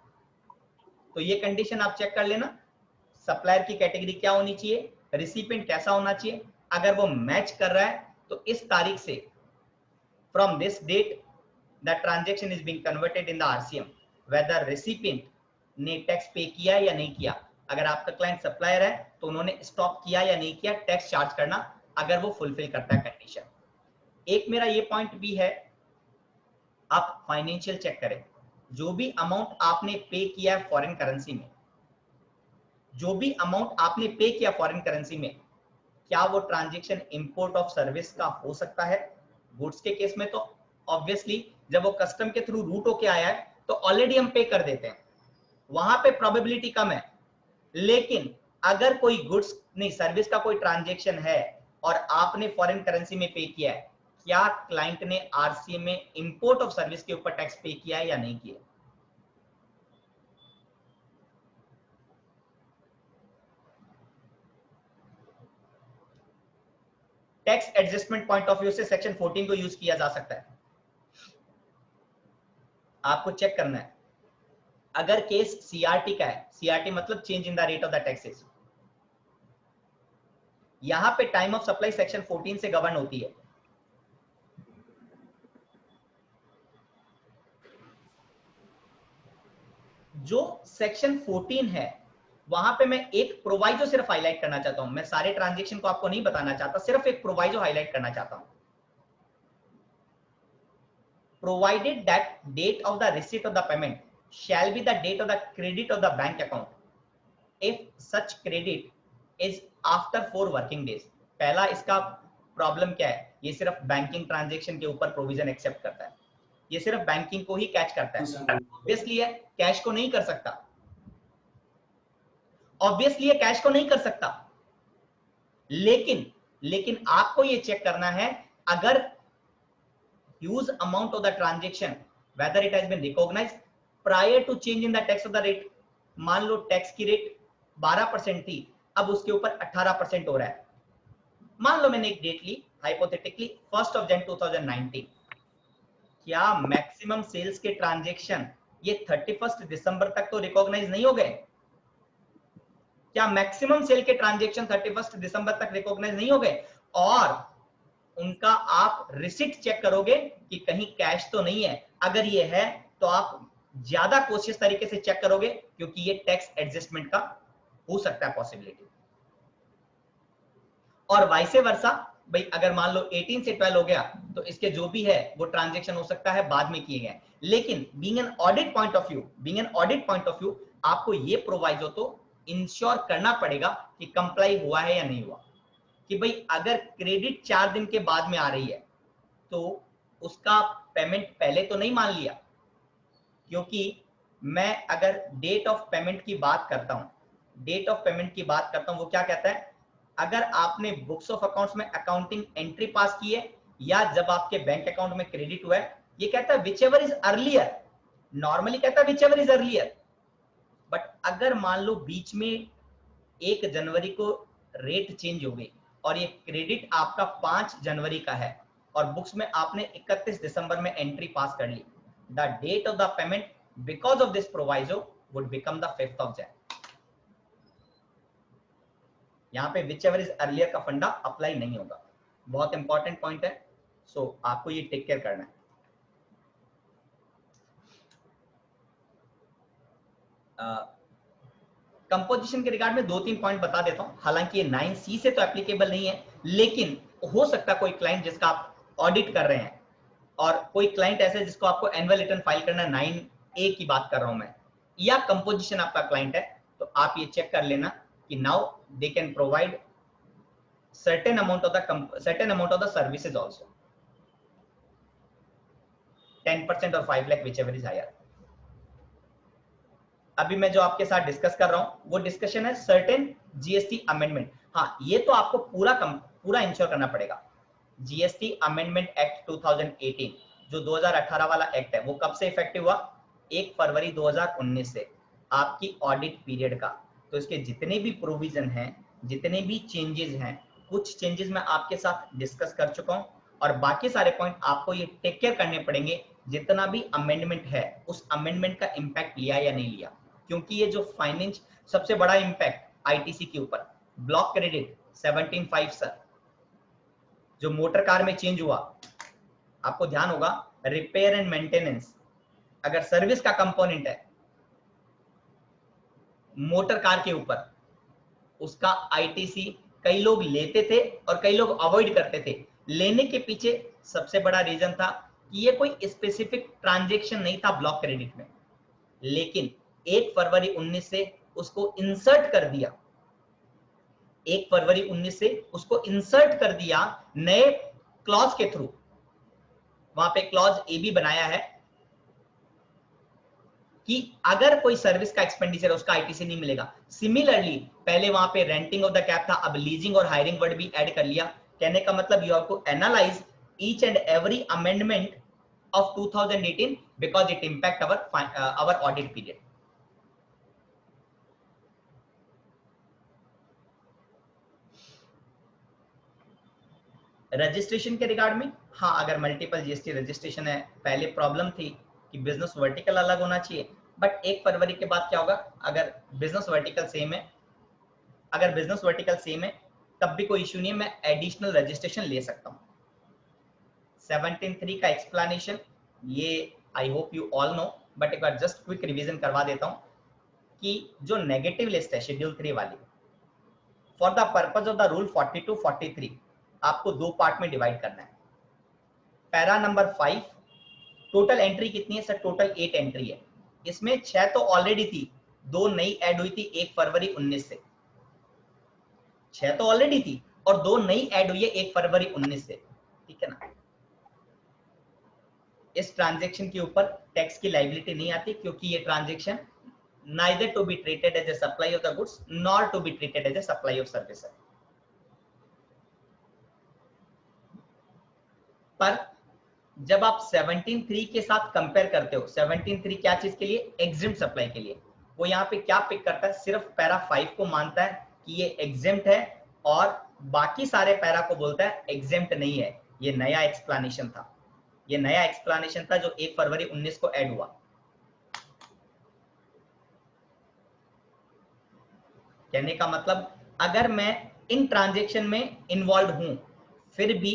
तो ये कंडीशन आप चेक कर लेना। सप्लायर की कैटेगरी क्या होनी चाहिए, रिसिपिएंट कैसा होना चाहिए, अगर वो मैच कर रहा है तो इस तारीख से from this date the transaction is being converted in the RCM whether recipient ने टैक्स पे किया या नहीं किया। अगर आपका क्लाइंट सप्लायर है तो उन्होंने स्टॉप किया या नहीं किया टैक्स चार्ज करना, अगर वो फुलफिल करता है कंडीशन। एक मेरा ये पॉइंट भी है, आप फाइनेंशियल चेक करें, जो भी अमाउंट आपने पे किया है फॉरेन करेंसी में, जो भी अमाउंट आपने पे किया फॉरेन करेंसी में, क्या वो ट्रांजैक्शन इंपोर्ट ऑफ सर्विस का हो सकता है। गुड्स के केस में तो ऑब्वियसली जब वो कस्टम के थ्रू रूट होके आया है तो ऑलरेडी हम पे कर देते हैं, वहां पे प्रोबेबिलिटी कम है। लेकिन अगर कोई गुड्स नहीं सर्विस का कोई ट्रांजैक्शन है और आपने फॉरेन करेंसी में पे किया है, क्या क्लाइंट ने आरसीए में इंपोर्ट ऑफ सर्विस के ऊपर टैक्स पे किया है या नहीं किया। Tax adjustment point of view से सेक्शन 14 को यूज किया जा सकता है। आपको चेक करना है, अगर केस सीआरटी का है, सीआरटी मतलब change in the rate of the taxes, यहां पे टाइम ऑफ सप्लाई सेक्शन 14 से गवर्न होती है। जो सेक्शन 14 है वहां पे मैं एक प्रोवाइजो सिर्फ हाईलाइट करना चाहता हूं, मैं सारे ट्रांजैक्शन को आपको नहीं बताना चाहता, सिर्फ एक प्रोवाइजो हाईलाइट करना चाहता हूं। Provided that date of the receipt of the payment shall be the date of the credit of the bank account if such credit is after 4 working days। पहला इसका प्रॉब्लम क्या है, ये सिर्फ बैंकिंग ट्रांजैक्शन के ऊपर प्रोविजन एक्सेप्ट करता है, ये सिर्फ बैंकिंग को ही कैच करता है। ऑब्वियसली है कैश को नहीं कर सकता, ऑब्वियसली है कैश को नहीं कर सकता, लेकिन आपको ये चेक करना है, अगर huge amount of the transaction whether it has been recognized prior to change in the tax of the rate। मान लो टैक्स की रेट 12% थी, अब उसके ऊपर 18% हो रहा है। मान लो मैंने एक डेट ली हाइपोथेटिकली 1 Jan 2019, क्या मैक्सिमम सेल्स के ट्रांजैक्शन ये 31 दिसंबर तक तो रिकॉग्नाइज नहीं हो गए? क्या मैक्सिमम सेल के ट्रांजैक्शन 31 दिसंबर तक रिकॉग्नाइज नहीं हो गए? और उनका आप रिसिट चेक करोगे कि कहीं कैश तो नहीं है, अगर ये है तो आप ज्यादा कोशिश तरीके से चेक करोगे, क्योंकि ये टैक्स एडजस्टमेंट का हो सकता है पॉसिबिलिटी। और वाइसे वर्सा, भाई अगर मान लो 18 से 12 हो गया तो इसके जो भी है वो ट्रांजैक्शन हो सकता है बाद में किए गए। लेकिन being an audit point of view आपको ये प्रोवाइजो तो इंश्योर करना पड़ेगा कि कंप्लाई हुआ है या नहीं हुआ, कि भाई अगर क्रेडिट 4 दिन के बाद में आ रही है तो उसका पेमेंट पहले तो नहीं मान लिया। क्योंकि मैं अगर डेट ऑफ पेमेंट की बात करता हूं, वो क्या कहता है, अगर आपने बुक्स ऑफ अकाउंट्स में अकाउंटिंग एंट्री पास की है या जब आपके बैंक अकाउंट में क्रेडिट हुआ है, ये कहता है विचएवर इज अर्लियर, नॉर्मली कहता है विचएवर इज अर्लियर। बट अगर मान लो बीच में 1 जनवरी को रेट चेंज हो गई और ये क्रेडिट आपका 5 जनवरी का है और बुक्स में आपने 31 दिसंबर में एंट्री पास कर ली, the date of the payment because of this proviso would become the 5th Jan। यहां पे whichever is earlier का फंडा अप्लाई नहीं होगा। बहुत इंपॉर्टेंट पॉइंट है, सो आपको ये टेक केयर करना है। कंपोजिशन के रिगार्ड में 2-3 पॉइंट बता देता हूं, हालांकि ये 9C से तो एप्लीकेबल नहीं है, लेकिन हो सकता है कोई क्लाइंट जिसका आप ऑडिट कर रहे हैं और कोई क्लाइंट ऐसे जिसको आपको एनुअल रिटर्न फाइल करना है, 9A की बात कर रहा हूं मैं, या कंपोजिशन आपका क्लाइंट है, तो आप ये चेक कर लेना कि now they can provide certain amount of the services also, 10% और 5 lakh whichever is higher। अभी मैं जो आपके साथ डिस्कस कर रहा हूं वो डिस्कशन है सर्टेन जीएसटी अमेंडमेंट। हाँ, ये तो आपको पूरा इंश्योर करना पड़ेगा। जीएसटी अमेंडमेंट एक्ट 2018 जो 2018 वाला एक्ट है, वो कब से इफेक्टिव हुआ? 1 फरवरी 2019 से, आपकी ऑडिट पीरियड का। तो इसके जितने भी प्रोविजन हैं, जितने भी चेंजेस हैं, कुछ चेंजेस मैं आपके साथ डिस्कस कर चुका हूं और बाकी सारे पॉइंट आपको ये टेक केयर करने पड़ेंगे, जितना भी अमेंडमेंट है उस अमेंडमेंट का इंपैक्ट लिया या नहीं लिया। क्योंकि ये जो फाइनेंस सबसे बड़ा इंपैक्ट आईटीसी के ऊपर। ब्लॉक क्रेडिट 17.5 सर, जो मोटर कार में चेंज हुआ, आपको ध्यान होगा रिपेयर एंड मेंटेनेंस अगर सर्विस का कंपोनेंट है मोटर कार के ऊपर, उसका आईटीसी कई लोग लेते थे और कई लोग अवॉइड करते थे। लेने के पीछे सबसे बड़ा रीजन था कि ये कोई स्पेसिफिक ट्रांजैक्शन नहीं था ब्लॉक क्रेडिट में, लेकिन 1 फरवरी 19 से उसको इंसर्ट कर दिया। 1 फरवरी 19 से उसको इंसर्ट कर दिया नए क्लॉज के थ्रू। वहां पे क्लॉज ए भी बनाया है कि अगर कोई सर्विस का एक्सपेंडिचर है उसका आईटीसी नहीं मिलेगा। सिमिलरली पहले वहां पे रेंटिंग ऑफ द कैब था, अब लीजिंग और हायरिंग वर्ड भी ऐड कर लिया। कहने का मतलब you have to analyse each and every amendment of 2018 because it impact our audit period. Registration के रिगार्ड में, हाँ, अगर मल्टीपल जीएसटी रजिस्ट्रेशन है, पहले प्रॉब्लम थी कि बिजनेस वर्टिकल अलग होना चाहिए, बट 1 फरवरी के बाद क्या होगा, अगर बिजनेस वर्टिकल सेम है, तब भी कोई इश्यू नहीं है, मैं एडिशनल रजिस्ट्रेशन ले सकता हूं। 17.3 का एक्सप्लेनेशन ये I hope you all know, but एक बार जस्ट क्विक रिवीजन करवा देता हूं कि जो नेगेटिव लिस्ट है शेड्यूल 3 वाली, for the purpose of the rule 42-43 आपको 2 पार्ट में डिवाइड करना है। पैरा नंबर 5 टोटल एंट्री कितनी है सर? टोटल 8 एंट्री है। इसमें 6 तो ऑलरेडी थी, 2 नई ऐड हुई थी 1 फरवरी 19 से। 6 तो ऑलरेडी थी और 2 नई ऐड हुई है 1 फरवरी 19 से, ठीक है ना। इस ट्रांजैक्शन के ऊपर टैक्स की लायबिलिटी नहीं आती क्योंकि ये transaction neither to be treated as a supply of the goods nor to be treated as a supply of service है। पर जब आप 17.3 के साथ कंपेयर करते हो, 17.3 क्या चीज के लिए? एग्जिम्ट सप्लाई के लिए। वो यहाँ पे क्या पिक करता है? सिर्फ पैरा 5 को मानता है कि ये एग्जिम्ट है और बाकी सारे पैरा को बोलता है एग्जिम्ट नहीं है। ये नया एक्सप्लेनेशन था, ये नया एक्सप्लेनेशन था जो 1 फरवरी 19 को ऐड हुआ। कहने का मतलब अगर मैं इन ट्रांजैक्शन में इन्वॉल्व हूं फिर भी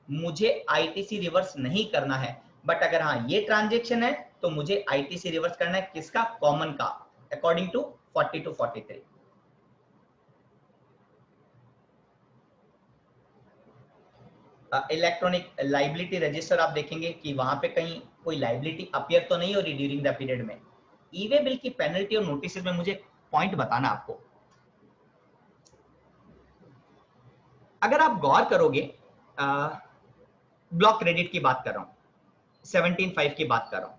मुझे आईटीसी रिवर्स नहीं करना है, बट अगर हाँ ये ट्रांजैक्शन है तो मुझे आईटीसी रिवर्स करना है। किसका? कॉमन का, according to 42-43। Electronic liability register आप देखेंगे कि वहां पे कहीं कोई लाइबिलिटी अपीयर तो नहीं हो रही ड्यूरिंग द पीरियड में। ई वे बिल की पेनल्टी और नोटिस में मुझे पॉइंट बताना आपको। अगर आप गौर करोगे, ब्लॉक क्रेडिट की बात कर रहा हूं, 17.5 की बात कर रहा हूं,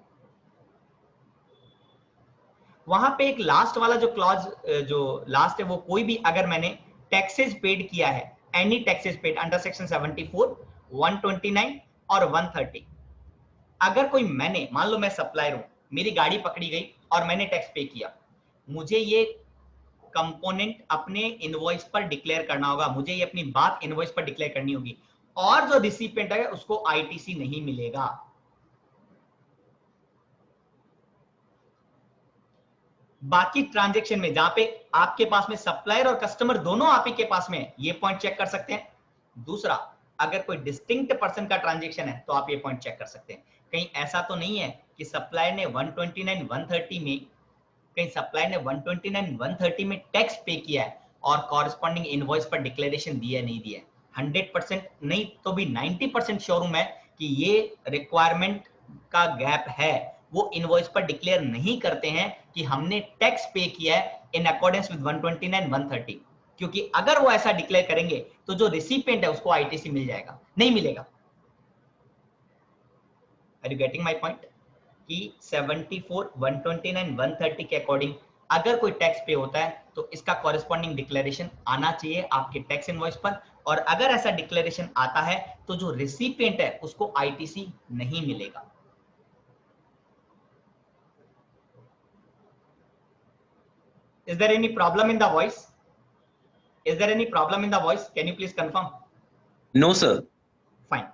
वहां पे एक लास्ट वाला जो क्लॉज जो लास्ट है वो कोई भी अगर मैंने टैक्सेस पेड किया है, any taxes paid under section 74, 129 और 130, अगर कोई मैंने मान लो मैं सप्लायर हूं, मेरी गाड़ी पकड़ी गई और मैंने टैक्स पे किया, मुझे ये कंपोनेंट अपने इनवॉइस पर डिक्लेयर करना होगा, मुझे ये अपनी बात इनवॉइस पर डिक्लेयर करनी होगी और जो रिसिपिएंट है उसको आईटीसी नहीं मिलेगा। बाकी ट्रांजैक्शन में जहां पे आपके पास में सप्लायर और कस्टमर दोनों आप ही के पास में है, ये पॉइंट चेक कर सकते हैं। दूसरा, अगर कोई डिस्टिंक्ट पर्सन का ट्रांजैक्शन है तो आप ये पॉइंट चेक कर सकते हैं। कहीं ऐसा तो नहीं है कि सप्लायर ने 129 130 में कहीं सप्लायर ने 129 130 में टैक्स पे किया है और कॉरेस्पॉन्डिंग इनवॉइस पर डिक्लेरेशन दिया नहीं दिया। 100% नहीं तो भी 90% श्योर हूं मैं कि ये रिक्वायरमेंट का गैप है। वो इनवॉइस पर डिक्लेयर नहीं करते हैं कि हमने टैक्स पे किया है इन अकॉर्डेंस विद 129 130, क्योंकि अगर वो ऐसा डिक्लेयर करेंगे तो जो रिसिपिएंट है उसको आईटीसी मिल जाएगा, नहीं मिलेगा। Are you getting my point? कि 74, 129, 130 के अकॉर्डिंग अगर कोई टैक्स पे होता है तो इसका कॉरेस्पॉन्डिंग डिक्लेरेशन आना चाहिए आपके टैक्स इनवॉइस पर, और अगर ऐसा डिक्लेरेशन आता है तो जो रिसिपिएंट है उसको आईटीसी नहीं मिलेगा। Is there any problem in the voice? Is there any problem in the voice? Can you please confirm? No sir. Fine.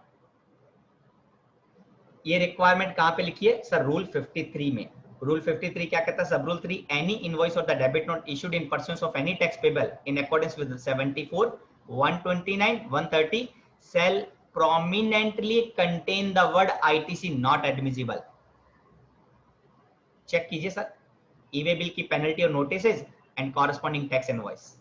ये रिक्वायरमेंट कहां पे लिखी है सर? रूल 53 में। रूल 53 क्या कहता है? सब रूल 3, एनी इनवॉइस और the debit note issued in pursuance of any tax payable in accordance with 74, 129, 130 shall prominently contain the word ITC not admissible. Check कीजिए सर, ई-वे बिल की penalty और notices and corresponding tax invoice.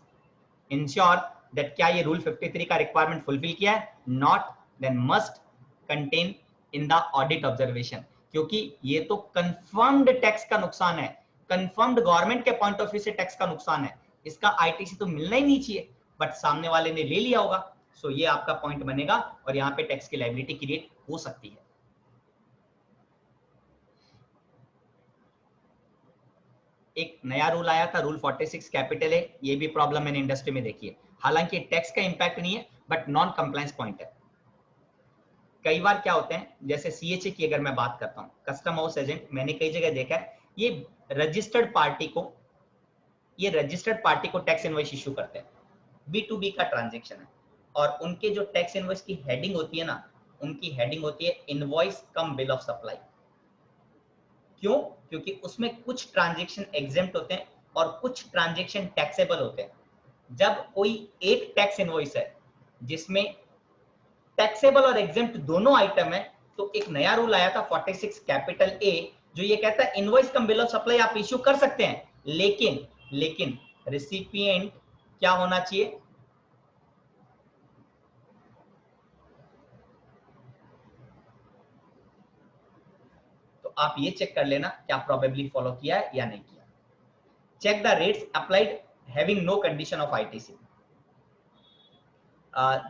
Ensure that क्या ये rule 53 का requirement fulfil किया है? Not, then must contain in the audit observation, क्योंकि ये तो कंफर्म्ड टैक्स का नुकसान है, कंफर्म्ड गवर्नमेंट के पॉइंट ऑफ व्यू से टैक्स का नुकसान है, इसका आईटीसी तो मिलना ही नहीं चाहिए, बट सामने वाले ने ले लिया होगा, सो ये आपका पॉइंट बनेगा और यहाँ पे टैक्स की लायबिलिटी क्रिएट हो सकती है। एक नया रूल आया था, रूल 46 कैपिटल है, ये भी प्रॉब्लम मैंने इंडस्ट्री में देखी है, हालांकि टैक्स का इंपैक्ट नहीं है बट नॉन कंप्लायंस पॉइंट है। कई बार क्या होते हैं, जैसे सीएचए की अगर मैं बात करता हूं, कस्टम हाउस एजेंट, मैंने कई जगह देखा है ये रजिस्टर्ड पार्टी को टैक्स इनवॉइस इशू करते हैं, B2B का ट्रांजैक्शन है, और उनके जो टैक्स इनवॉइस की हेडिंग होती है ना, उनकी हेडिंग होती है invoice come bill of supply. क्यों? क्योंकि उसमें कुछ ट्रांजैक्शन एग्जेम्प्ट होते हैं और कुछ ट्रांजैक्शन टैक्सेबल होते हैं। जब कोई एक टैक्स इनवॉइस है जिसमें टैक्सेबल और एग्जेम्प्ट दोनों आइटम है, तो एक नया रूल आया था 46 कैपिटल ए, जो ये कहता है invoice come bill of supply आप इश्यू कर सकते हैं, लेकिन रिसिपिएंट क्या होना चाहिए? तो आप ये चेक कर लेना क्या प्रोबेबली फॉलो किया है या नहीं किया। Check the rates applied having no condition of ITC.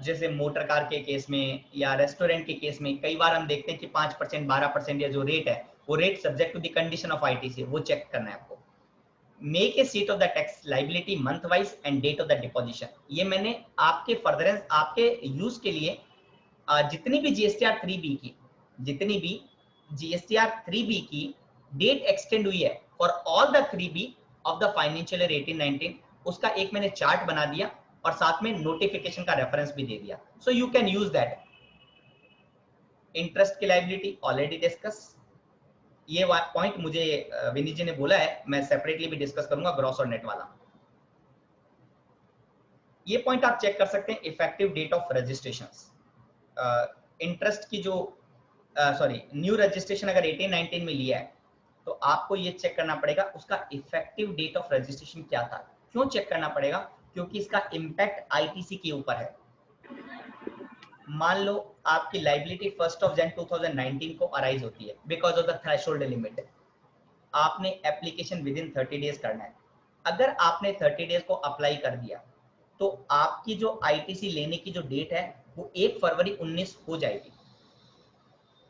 जैसे मोटर कार के केस में या रेस्टोरेंट के केस में कई बार हम देखते हैं कि 5%, 12% या जो रेट है वो rate subject to the condition of ITC, वो चेक करना है आपको। Make a sheet of the tax liability month wise and date of the deposition. ये मैंने आपके फर्दरेंस, आपके यूज के लिए जितनी भी जीएसटीआर 3B की डेट एक्सटेंड हुई है for all the 3B of the financial year 18-19, उसका एक मैंने चार्ट बना दिया और साथ में नोटिफिकेशन का रेफरेंस भी दे दिया, so you can use that. Interest की लायबिलिटी ऑलरेडी डिस्कस, ये पॉइंट मुझे विनी जी ने बोला है, मैं सेपरेटली भी डिस्कस करूंगा ग्रॉस और नेट वाला। ये पॉइंट आप चेक कर सकते हैं, effective date of registrations. Interest की जो न्यू रजिस्ट्रेशन अगर 18-19 में लिया है तो आपको ये चेक करना पड़ेगा उसका इफेक्टिव डेट ऑफ रजिस्ट्रेशन क्या था। क्यों चेक करना पड़ेगा? क्योंकि इसका इम्पैक्ट आईटीसी के ऊपर है। मान लो आपकी लायबिलिटी 1 जनवरी 2019 को अराइज होती है because of the threshold limit, आपने एप्लीकेशन विद इन 30 डेज करना है। अगर आपने 30 डेज को अप्लाई कर दिया तो आपकी जो आईटीसी लेने की जो डेट है वो 1 फरवरी 19 हो जाएगी।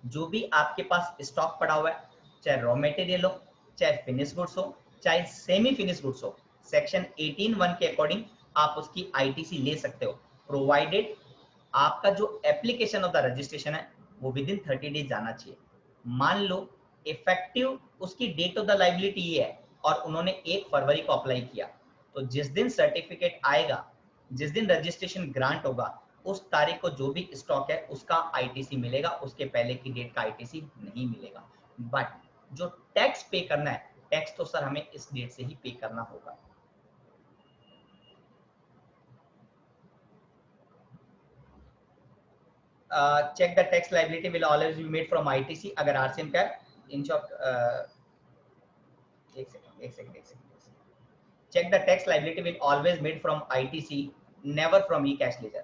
जो भी आपके पास स्टॉक पड़ा हुआ है, चाहे रॉ मटेरियल हो, चाहे फिनिश गुड्स हो, चाहे सेमी फिनिश गुड्स हो, सेक्शन 18(1) के अकॉर्डिंग आप उसकी आईटीसी ले सकते हो, प्रोवाइडेड आपका जो एप्लीकेशन ऑफ द रजिस्ट्रेशन है वो विद इन 30 डेज जाना चाहिए। मान लो इफेक्टिव उसकी डेट ऑफ द लायबिलिटी ये है और उन्होंने 1 फरवरी को अप्लाई किया, तो जिस दिन सर्टिफिकेट आएगा, जिस दिन रजिस्ट्रेशन ग्रांट होगा, उस तारीख को जो भी स्टॉक है उसका आईटीसी मिलेगा, उसके पहले की डेट का आईटीसी नहीं मिलेगा। बट जो टैक्स पे करना है, टैक्स तो सर हमें इस डेट से ही पे करना होगा। Check the tax liability will always be made from ITC. अगर आरसीएम का इन शॉर्ट, एक second, check the tax liability will always made from ITC, never from e cash ledger.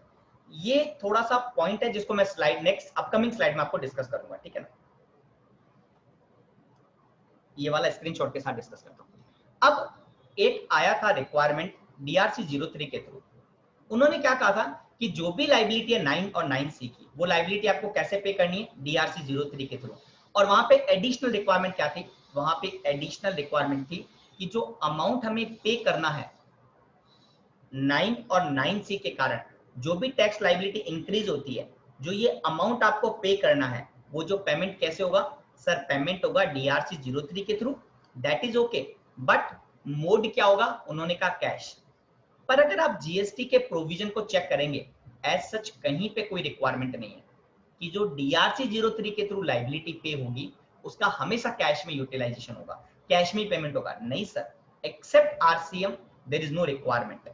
ये थोड़ा सा पॉइंट है जिसको मैं स्लाइड नेक्स्ट अपकमिंग स्लाइड में आपको डिस्कस करूंगा, ठीक है ना। ये वाला स्क्रीनशॉट के साथ डिस्कस करता हूं। अब एक आया था रिक्वायरमेंट डीआरसी 03 के थ्रू, उन्होंने क्या कहा था कि जो भी लायबिलिटी है 9 और 9C की, वो लायबिलिटी आपको कैसे पे करनी है? डीआरसी 03 के थ्रू। और वहां पे एडिशनल रिक्वायरमेंट क्या थी? वहां पे एडिशनल रिक्वायरमेंट थी कि जो अमाउंट हमें पे करना है 9 और 9C के कारण, जो भी टैक्स लायबिलिटी इंक्रीज होती है, जो ये अमाउंट आपको पे करना है, वो जो पेमेंट कैसे होगा? सर पेमेंट होगा डीआरसी 03 के through, that is okay, but mode क्या होगा? उन्होंने कहा कैश। पर अगर आप जीएसटी के प्रोविजन को चेक करेंगे, एज सच कहीं पे कोई रिक्वायरमेंट नहीं है कि जो डीआरसी 03 के थ्रू लायबिलिटी पे होगी उसका हमेशा कैश में यूटिलाइजेशन होगा। कैश में पेमेंट होगा। नहीं sir, except RCM there is no requirement.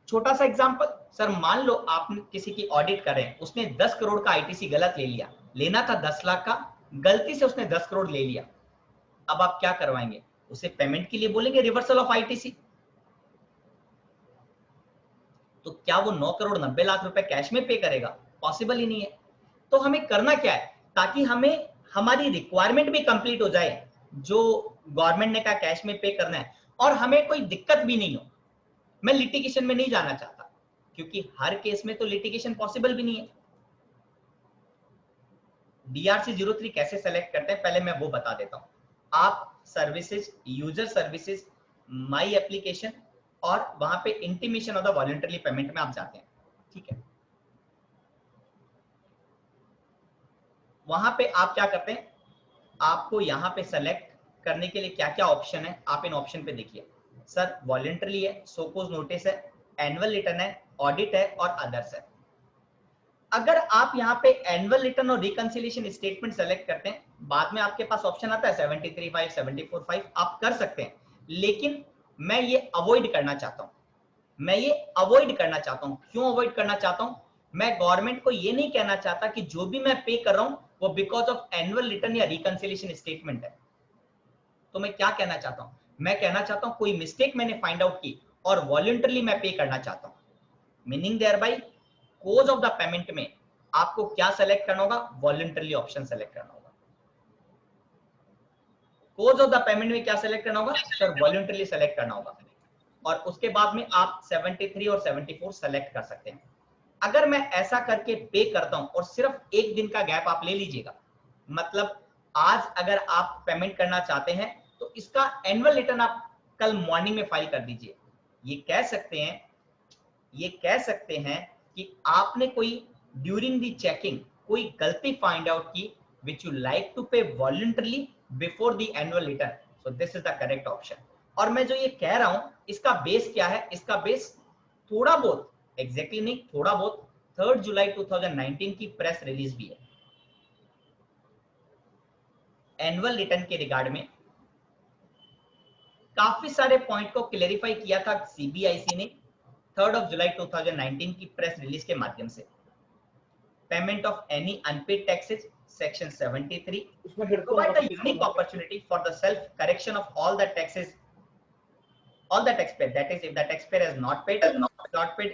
छोटा सा एग्जांपल सर, मान लो आप किसी की ऑडिट कर रहे हैं, उसने 10 करोड़ का आईटीसी गलत ले लिया, लेना था 10 लाख का, गलती से उसने 10 करोड़ ले लिया। अब आप क्या करवाएंगे? उसे पेमेंट के लिए बोलेंगे रिवर्सल ऑफ आईटीसी। तो क्या वो 9 करोड़ 90 लाख रुपए कैश में पे करेगा? पॉसिबल ही नहीं है। तो हमें करना क्या है, ताकि हमें हमारी रिक्वायरमेंट भी कंप्लीट हो जाए जो गवर्नमेंट ने कहा कैश में पे करना है, और हमें कोई दिक्कत भी नहीं हो। मैं लिटिगेशन में नहीं जाना चाहता, क्योंकि हर केस में तो लिटिगेशन पॉसिबल भी नहीं है। DRC 03 कैसे सेलेक्ट करते हैं पहले मैं वो बता देता हूं। आप services, user services, my application और वहां पे intimation of the voluntary payment में आप जाते हैं, ठीक है। वहां पे आप क्या करते हैं, आपको यहाँ पे सेलेक्ट करने के लिए क्या क्या ऑप्शन है, आप इन ऑप्शन पे देखिए। सर वॉलंटरी है, सोपोज नोटिस है, एनुअल रिटर्न है, ऑडिट है और अदर्स है। अगर आप यहाँ पे एनुअल रिटर्न और रिकंसिलिएशन स्टेटमेंट सेलेक्ट करते हैं, बाद में आपके पास ऑप्शन आता है 73(5), 74(5), आप कर सकते हैं, लेकिन मैं ये अवॉइड करना चाहता हूं। मैं ये अवॉइड करना चाहता हूं। क्यों अवॉइड करना चाहता हूं? मैं गवर्नमेंट को ये नहीं कहना चाहता कि जो भी मैं पे कर रहा हूं वो बिकॉज ऑफ एनुअल रिटर्न या रिकंसिलिएशन स्टेटमेंट है। तो मैं क्या कहना चाहता हूं? मैं कहना चाहता हूं कोई मिस्टेक मैंने फाइंड आउट की और वॉलंटरली मैं पे करना चाहता हूं। Meaning there by cause of the payment में आपको क्या सेलेक्ट करना होगा? वॉलंटरली ऑप्शन सेलेक्ट करना होगा। कोज ऑफ द पेमेंट में क्या सेलेक्ट करना होगा? सर वॉलंटरली सेलेक्ट करना होगा। और उसके बाद में आप 73 और 74 सेलेक्ट कर सकते हैं। अगर मैं ऐसा करके पे करता हूं और सिर्फ एक दिन का गैप आप ले लीजिएगा, मतलब आज अगर आप पेमेंट करना चाहते हैं तो इसका एनुअल रिटर्न आप कल मॉर्निंग में फाइल कर दीजिए। ये कह सकते हैं कि आपने कोई ड्यूरिंग द चेकिंग कोई गलती फाइंड आउट की which you like to pay voluntarily before the annual return, so this is the correct option। और मैं जो ये कह रहा हूं इसका बेस क्या है? इसका बेस थोड़ा बहुत, एग्जैक्टली नहीं, थोड़ा बहुत 3 जुलाई 2019 की प्रेस रिलीज भी है। एनुअल रिटर्न के रिगार्ड में काफी सारे पॉइंट को क्लेरिफाई किया था सीबीआईसी ने 3 जुलाई 2019 की प्रेस रिलीज के माध्यम से। Payment of any unpaid taxes section 73 provide the unique opportunity for the self correction of all the taxes, all the taxpayer, that is if the taxpayer has not paid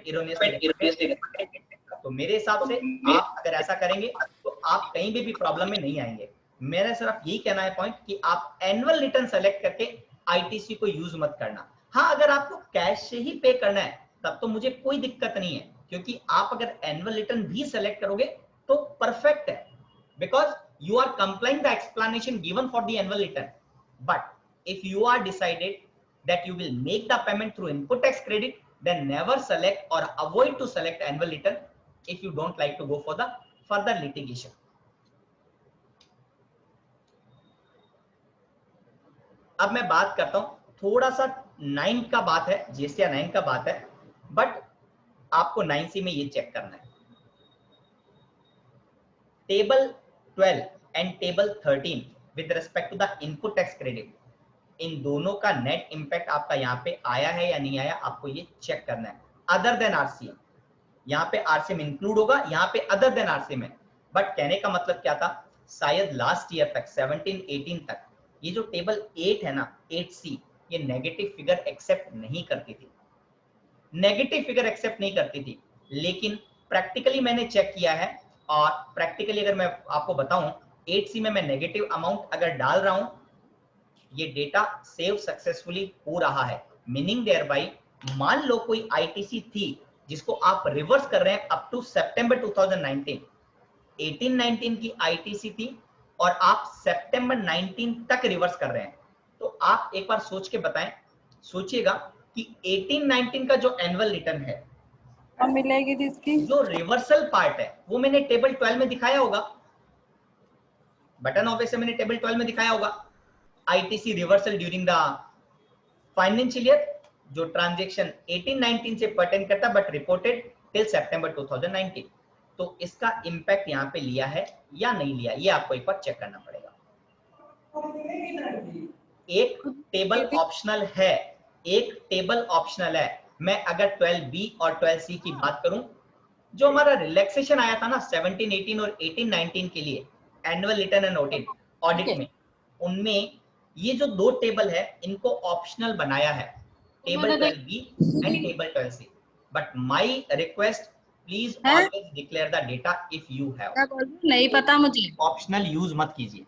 erroneously। तो मेरे हिसाब से आप अगर ऐसा करेंगे तो आप कहीं भी प्रॉब्लम में नहीं आएंगे। मेरा सिर्फ यही कहना है पॉइंट कि आप एनुअल रिटर्न सेलेक्ट करके आईटीसी को यूज मत करना। हाँ, अगर आपको कैश से ही पे करना है तब तो मुझे कोई दिक्कत नहीं है, क्योंकि आप अगर एनुअल रिटर्न भी सेलेक्ट करोगे तो परफेक्ट है, because you are complying the explanation given for the annual return। But if you are decided that you will make the payment through input tax credit, then never select or avoid to select annual return if you don't like to go for the further litigation। अब मैं बात करता हूं थोड़ा सा 9 का बात है, जीएसटी 9 का बात है, बट आपको 9C में ये चेक करना है। Table 12 and table 13 with respect to the input tax credit, इन दोनों का नेट इंपैक्ट आपका यहाँ पे आया है या नहीं आया, आपको ये चेक करना है। अदर देन आरसीएम, यहाँ पे आरसीएम इंक्लूड होगा, यहाँ पे अदर देन आरसीएम है। बट कहने का मतलब क्या था, शायद लास्ट ईयर तक 17-18 तक ये जो टेबल 8 है ना, 8C, ये नेगेटिव फिगर एक्सेप्ट नहीं करती थी, नेगेटिव फिगर एक्सेप्ट नहीं करती थी। लेकिन प्रैक्टिकली मैंने चेक किया है, और प्रैक्टिकली अगर मैं आपको बताऊं 8C में मैं नेगेटिव अमाउंट अगर डाल रहा हूं, ये डेटा सेव सक्सेसफुली हो रहा है। मीनिंग देयर बाय, मान लो कोई आईटीसी थी जिसको आप रिवर्स कर रहे हैं अप टू सितंबर 2019, 18-19 की आईटीसी थी और आप सितंबर 19 तक रिवर्स कर रहे हैं, तो आप एक बार सोच के बताएं, सोचिएगा कि 18-19 का जो एनुअल रिटर्न है मिलेगी जिसकी जो रिवर्सल पार्ट है वो मैंने टेबल 12 में दिखाया होगा, बटन ऑफिस से मैंने टेबल 12 में दिखाया होगा। ITC reversal during the financial year, जो ट्रांजैक्शन 18-19 से पर्टेन करता बट रिपोर्टेड टिल सितंबर 2019, तो इसका इंपैक्ट यहाँ पे लिया है या नहीं लिया, ये आपको एक बार चेक करना पड़ेगा। एक टेबल ऑप्शनल है, एक टेबल ऑप्शनल है। मैं अगर 12B और 12C की बात करूं, जो हमारा रिलैक्सेशन आया था ना 17, 18 और 18, 19 के लिए एनुअल रिटर्न एंड ऑडिट में, उनमें ये जो दो टेबल है इनको ऑप्शनल बनाया है, table 12B and table 12C। But my request, please always declare the data if you have. नहीं पता मुझे। ऑप्शनल यूज मत कीजिए।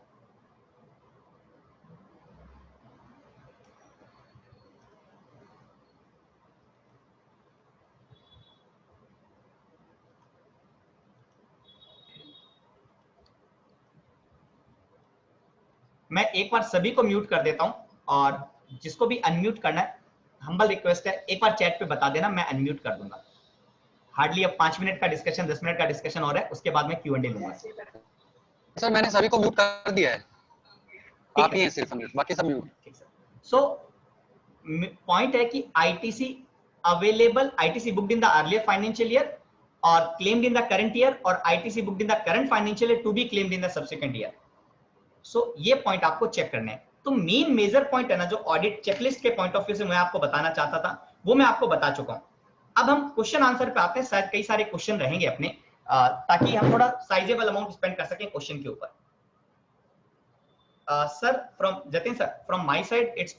मैं एक बार सभी को म्यूट कर देता हूं, और जिसको भी अनम्यूट करना है, हम्बल रिक्वेस्ट है, एक बार चैट पे बता देना, मैं अनम्यूट कर दूंगा। हार्डली अब 5 मिनट का डिस्कशन, 10 मिनट का डिस्कशन हो रहा है, उसके बाद मैं Q&A लूंगा। सर मैंने सभी को म्यूट कर दिया है, आप ही हैं सिर्फ अनम्यूट, बाकी सब म्यूट। सो पॉइंट है कि ITC available, ITC booked in the earlier financial year और claimed in the current year, और ITC booked in the current financial year to be claimed in the subsequent year. So ये point आपको check करने हैं। तो main major point है ना, जो ऑडिट चेकलिस्ट के पॉइंट ऑफ व्यू से मैं आपको बताना चाहता था, वो मैं आपको बता चुका हूं। अब हम क्वेश्चन आंसर पे आते हैं। शायद कई सारे क्वेश्चन रहेंगे अपने, ताकि हम थोड़ा साइजेबल अमाउंट स्पेंड कर सकें क्वेश्चन के ऊपर। Sir from Jatin sir, from my side it's